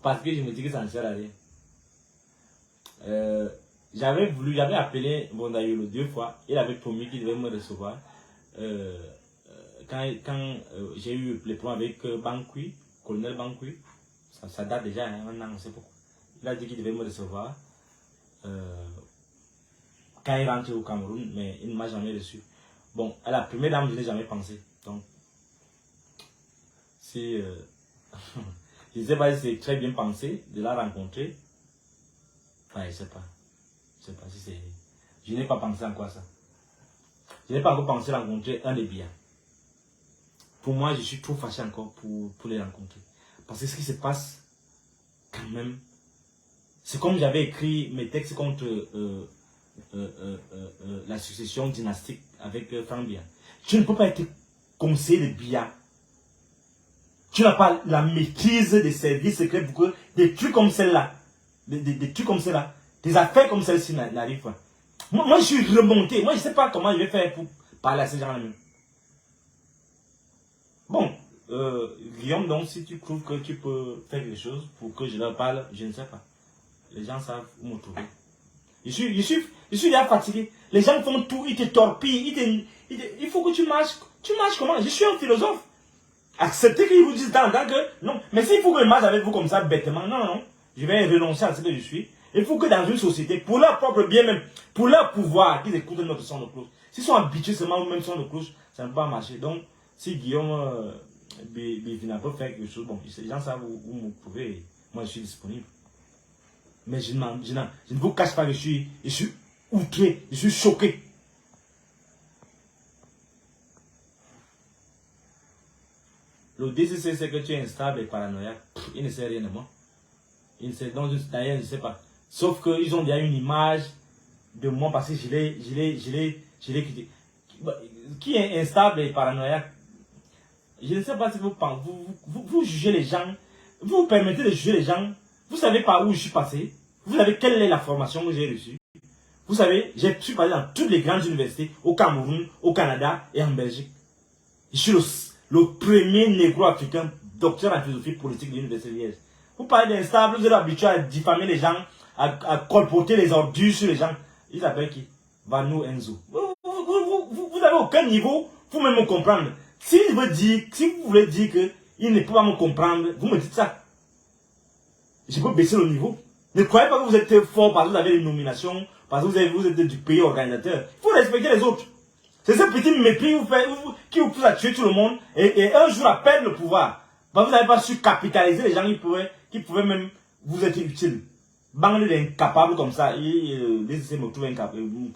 Parce que je me dis que ça ne sert à rien. J'avais appelé Bondayolo 2 fois. Il avait promis qu'il devait me recevoir. Quand j'ai eu les problèmes avec Bankui, colonel Bankui, ça date déjà, hein, un an, on sait pourquoi. Il a dit qu'il devait me recevoir quand il rentre au Cameroun, mais il ne m'a jamais reçu. Bon, à la première dame, je n'ai jamais pensé. Donc, si je ne sais pas si c'est très bien pensé de la rencontrer. Enfin, je ne sais pas. Je sais pas si c'est. Je n'ai pas pensé en quoi ça. Je n'ai pas encore pensé rencontrer un des biens. Pour moi, je suis trop fâché encore pour les rencontrer. Parce que ce qui se passe, quand même, c'est comme j'avais écrit mes textes contre la succession dynastique avec Franck Biya. Tu ne peux pas être conseiller de Biya. Tu n'as pas la maîtrise des services secrets pour que des trucs comme celle-là, des trucs comme celle-là, des affaires comme celle-ci n'arrivent pas. Moi, je suis remonté. Moi, je ne sais pas comment je vais faire pour parler à ces gens-là. Bon, Guillaume, donc, si tu trouves que tu peux faire quelque chose pour que je leur parle, je ne sais pas. Les gens savent où me trouver. Je suis déjà fatigué. Les gens font tout, ils te torpillent, il faut que tu marches. Tu marches comment? Je suis un philosophe. Acceptez qu'ils vous disent dans que non. Mais s'il faut que je marche avec vous comme ça, bêtement, non. je vais renoncer à ce que je suis. Il faut que dans une société, pour leur propre bien même, pour leur pouvoir, qu'ils écoutent notre son de cloche. S'ils sont habitués seulement au même son de cloche, ça ne peut pas marcher. Donc, si Guillaume Bévina peut faire quelque chose, bon, les gens savent où vous pouvez, moi je suis disponible. Mais je ne vous cache pas que je suis outré, je suis choqué. Le DCC, c'est que tu es instable et paranoïaque. Il ne sait rien de moi. Il ne sait, donc d'ailleurs, je ne sais pas. Sauf qu'ils ont déjà une image de moi parce que je l'ai quitté. Qui est instable et paranoïaque? Je ne sais pas si vous jugez les gens. Vous permettez de juger les gens. Vous savez par où je suis passé. Vous savez quelle est la formation que j'ai reçue. Vous savez, je suis passé dans toutes les grandes universités, au Cameroun, au Canada et en Belgique. Je suis le premier négro-africain docteur en philosophie politique de l'université de Liège. Vous parlez d'instable, vous êtes habitué à diffamer les gens, à colporter les ordures sur les gens. Il s'appelle qui? Vanou Enzo. Vous n'avez aucun niveau pour même me comprendre. Si vous voulez dire qu'il ne peut pas me comprendre, vous me dites ça. Je peux baisser le niveau. Ne croyez pas que vous êtes fort parce que vous avez une nomination, parce que vous êtes du pays organisateur. Il faut respecter les autres. C'est ce petit mépris qui vous pousse à tuer tout le monde et un jour à perdre le pouvoir. Parce que vous n'avez pas su capitaliser les gens qui pouvaient même vous être utiles. Bande d'incapables comme ça, les essais me trouvent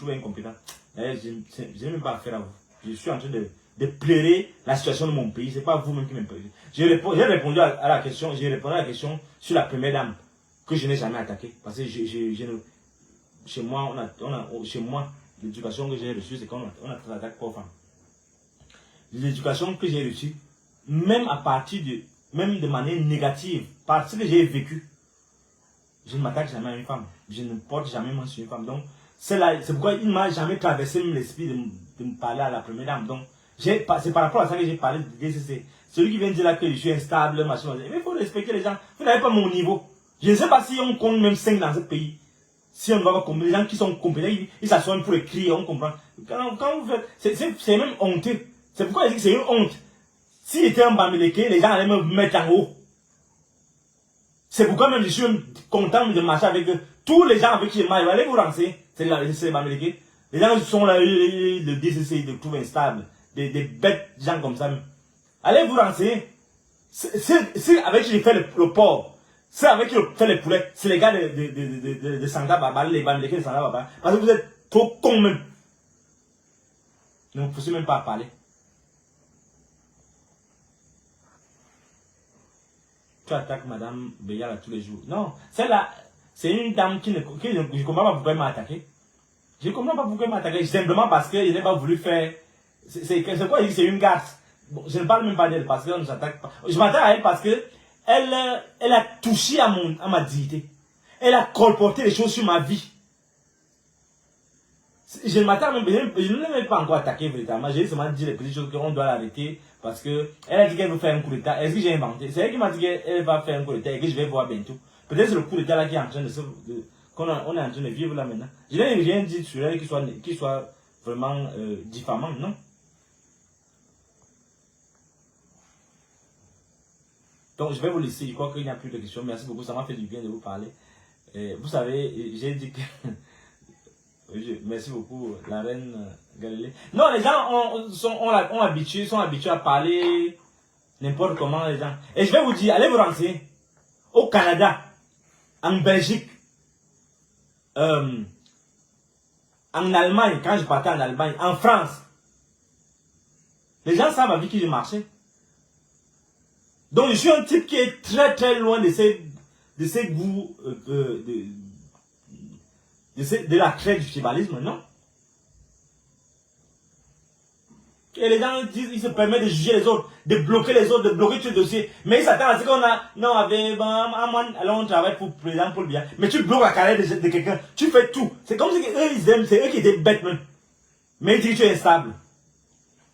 incompétent. Je n'ai même pas affaire à vous. Je suis en train de pleurer la situation de mon pays. Ce n'est pas vous-même qui m'imposez. J'ai répondu à la question, sur la première dame que je n'ai jamais attaquée. Parce que chez moi, l'éducation que j'ai reçue, c'est qu'on n'attaque pas aux femmes. L'éducation que j'ai reçue, même de manière négative, parce que j'ai vécu, je ne m'attaque jamais à une femme. Je ne porte jamais main sur une femme. Donc, c'est pourquoi il ne m'a jamais traversé l'esprit de me parler à la première dame. Donc, c'est par rapport à ça que j'ai parlé de DCC. Celui qui vient de dire là que je suis instable, machin, mais il faut respecter les gens. Vous n'avez pas mon niveau. Je ne sais pas si on compte même 5 dans ce pays. Si on ne va pas comprendre, les gens qui sont compétents, ils s'assoient pour écrire, on comprend. Quand vous faites, c'est même honteux. C'est pourquoi je dis que c'est une honte. S'il était un Bamileke, les gens allaient me mettre en haut. C'est pourquoi même je suis content de marcher avec eux. Tous les gens avec qui je marche, allez vous renseigner. C'est les Bamileke. Les gens qui sont là, le DCC, de trouver instable. Des bêtes gens comme ça. Allez vous renseigner. C'est avec qui je fais le porc. C'est avec qui je fais les poulets. C'est les gars de Sanga Baba, les Bamileke de Sanga Baba. Parce que vous êtes trop cons même. Ne vous poussez même pas à parler. Tu attaques Madame Béyala tous les jours. Non, celle-là, c'est une dame je ne comprends pas pourquoi elle m'a attaqué. Je ne comprends pas pourquoi elle m'a attaqué. Simplement parce qu'elle n'a pas voulu faire. C'est quoi? C'est une garce. Bon, je ne parle même pas d'elle parce qu'elle ne s'attaque pas. Je m'attaque à elle parce que elle a touché à ma dignité. Elle a colporté les choses sur ma vie. Je ne l'ai même pas encore attaqué véritablement. J'ai seulement dit les petites choses qu'on doit l'arrêter parce que elle a dit qu'elle veut faire un coup d'état. Est-ce que j'ai inventé? C'est elle qui m'a dit qu'elle va faire un coup d'état et que je vais voir bientôt. Peut-être c'est le coup d'état là qui est en train qu'on est en train de vivre là maintenant. Je n'ai rien dit sur elle qui soit vraiment diffamant, non. Donc je vais vous laisser. Je crois qu'il n'y a plus de questions. Merci beaucoup. Ça m'a fait du bien de vous parler. Vous savez, j'ai dit que merci beaucoup, la reine Galilée. Non, les gens sont habitués à parler n'importe comment, les gens. Et je vais vous dire, allez vous renseigner. Au Canada, en Belgique, en Allemagne, quand je partais en Allemagne, en France, les gens savent avec qui je marchais. Donc je suis un type qui est très très loin de ces goûts de la crête du tribalisme, non? Et les gens disent, ils se permettent de juger les autres, de bloquer les autres, de bloquer tout le dossier. Mais ils s'attendent à ce qu'on a, non, alors on travaille pour le président, pour le bien. Mais tu bloques la carrière de quelqu'un, tu fais tout. C'est comme si eux, ils aiment, c'est eux qui étaient bêtes même. Mais ils disent que tu es instable.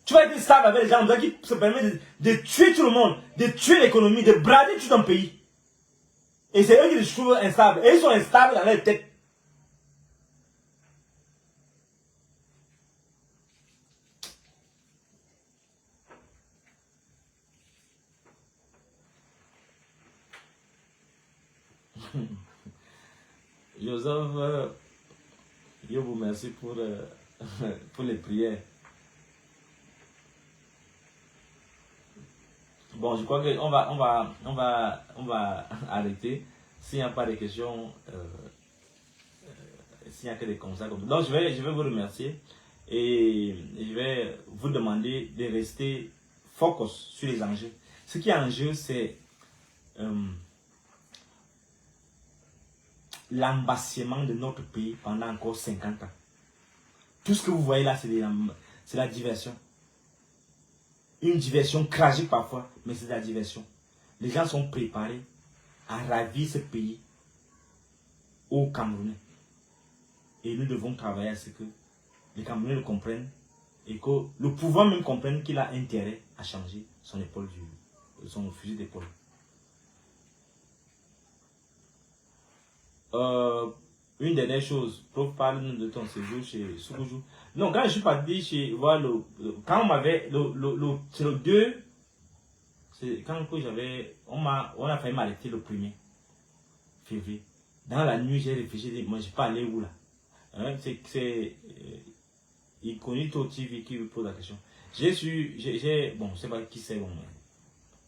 Tu vas être stable avec les gens qui se permettent de tuer tout le monde, de tuer l'économie, de brader tout un pays. Et c'est eux qui se trouvent instables. Et ils sont instables dans leur tête. Joseph, je vous remercie pour, pour les prières. Bon, je crois qu'on va arrêter. S'il n'y a pas de questions, s'il n'y a que des conseils comme ça. Donc, je vais vous remercier et je vais vous demander de rester focus sur les enjeux. Ce qui est en jeu, c'est l'embassement de notre pays pendant encore 50 ans. Tout ce que vous voyez là, c'est la diversion. Une diversion tragique parfois, mais c'est de la diversion. Les gens sont préparés à ravir ce pays aux Camerounais. Et nous devons travailler à ce que les Camerounais le comprennent et que le pouvoir même comprenne qu'il a intérêt à changer son épaule son fusil d'épaule. Une dernière chose, prof, parle de ton séjour chez Soukoujou. Non, quand je suis parti chez, voilà, quand on m'avait, c'est le 2, c'est quand j'avais, on a failli m'arrêter le 1er février. Dans la nuit, j'ai réfléchi, j'ai dit, moi, je ne vais pas aller où là? Hein, c'est Incognito TV qui me pose la question. Bon, je ne sais pas qui c'est, bon,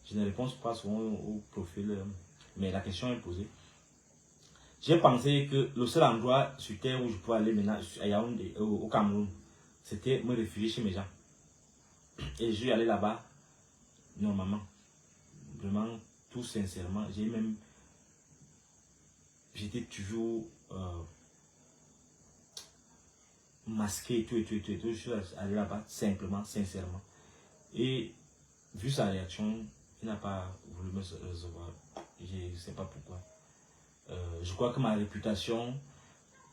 je ne réponds pas souvent au profil, mais la question est posée. J'ai pensé que le seul endroit sur terre où je pouvais aller maintenant à Yaoundé, au Cameroun, c'était me réfugier chez mes gens. Et je suis allé là-bas, normalement. Vraiment, tout sincèrement. J'étais toujours masqué et tout. Je suis allé là-bas, simplement, sincèrement. Et vu sa réaction, il n'a pas voulu me recevoir. Je ne sais pas pourquoi. Je crois que ma réputation,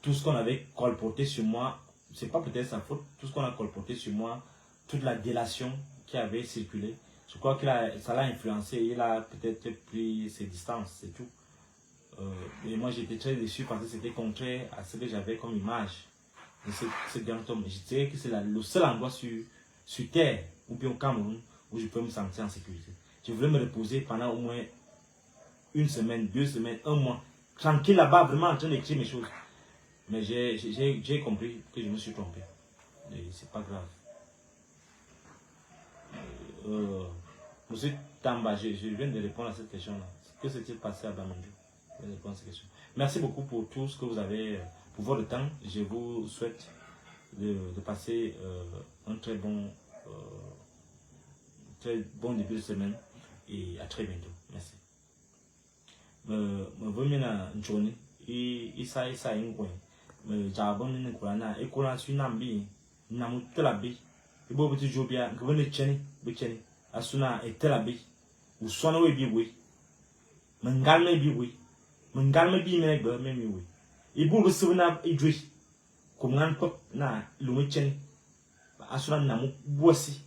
tout ce qu'on avait colporté sur moi, c'est pas peut-être sa faute, tout ce qu'on a colporté sur moi, toute la délation qui avait circulé, je crois que ça l'a influencé, il a peut-être pris ses distances, c'est tout. Et moi j'étais très déçu parce que c'était contraire à ce que j'avais comme image de ce grand homme. Je dirais que c'est le seul endroit sur terre, ou bien au Cameroun, où je peux me sentir en sécurité. Je voulais me reposer pendant au moins une semaine, 2 semaines, 1 mois, tranquille là-bas, vraiment en train d'écrire mes choses. Mais j'ai compris que je me suis trompé. Et c'est pas grave. Monsieur Tamba, je viens de répondre à cette question-là. Que s'est-il passé à Bamandou? Je viens de répondre à cette question. Merci beaucoup pour tout ce que vous avez, pour votre temps. Je vous souhaite de passer un très bon début de semaine et à très bientôt. Merci. Me vomi na nchoni isa ingwe me jabon ni kurana e kura su nambi namu telabi e bo buti jobia ngwene cheni be cheni asuna e telabi usona we bi we mengalme bi we mengalme bi me gbe me mi we e bu bu suna idri ko ngan pop na lume cheni asuna namu bosi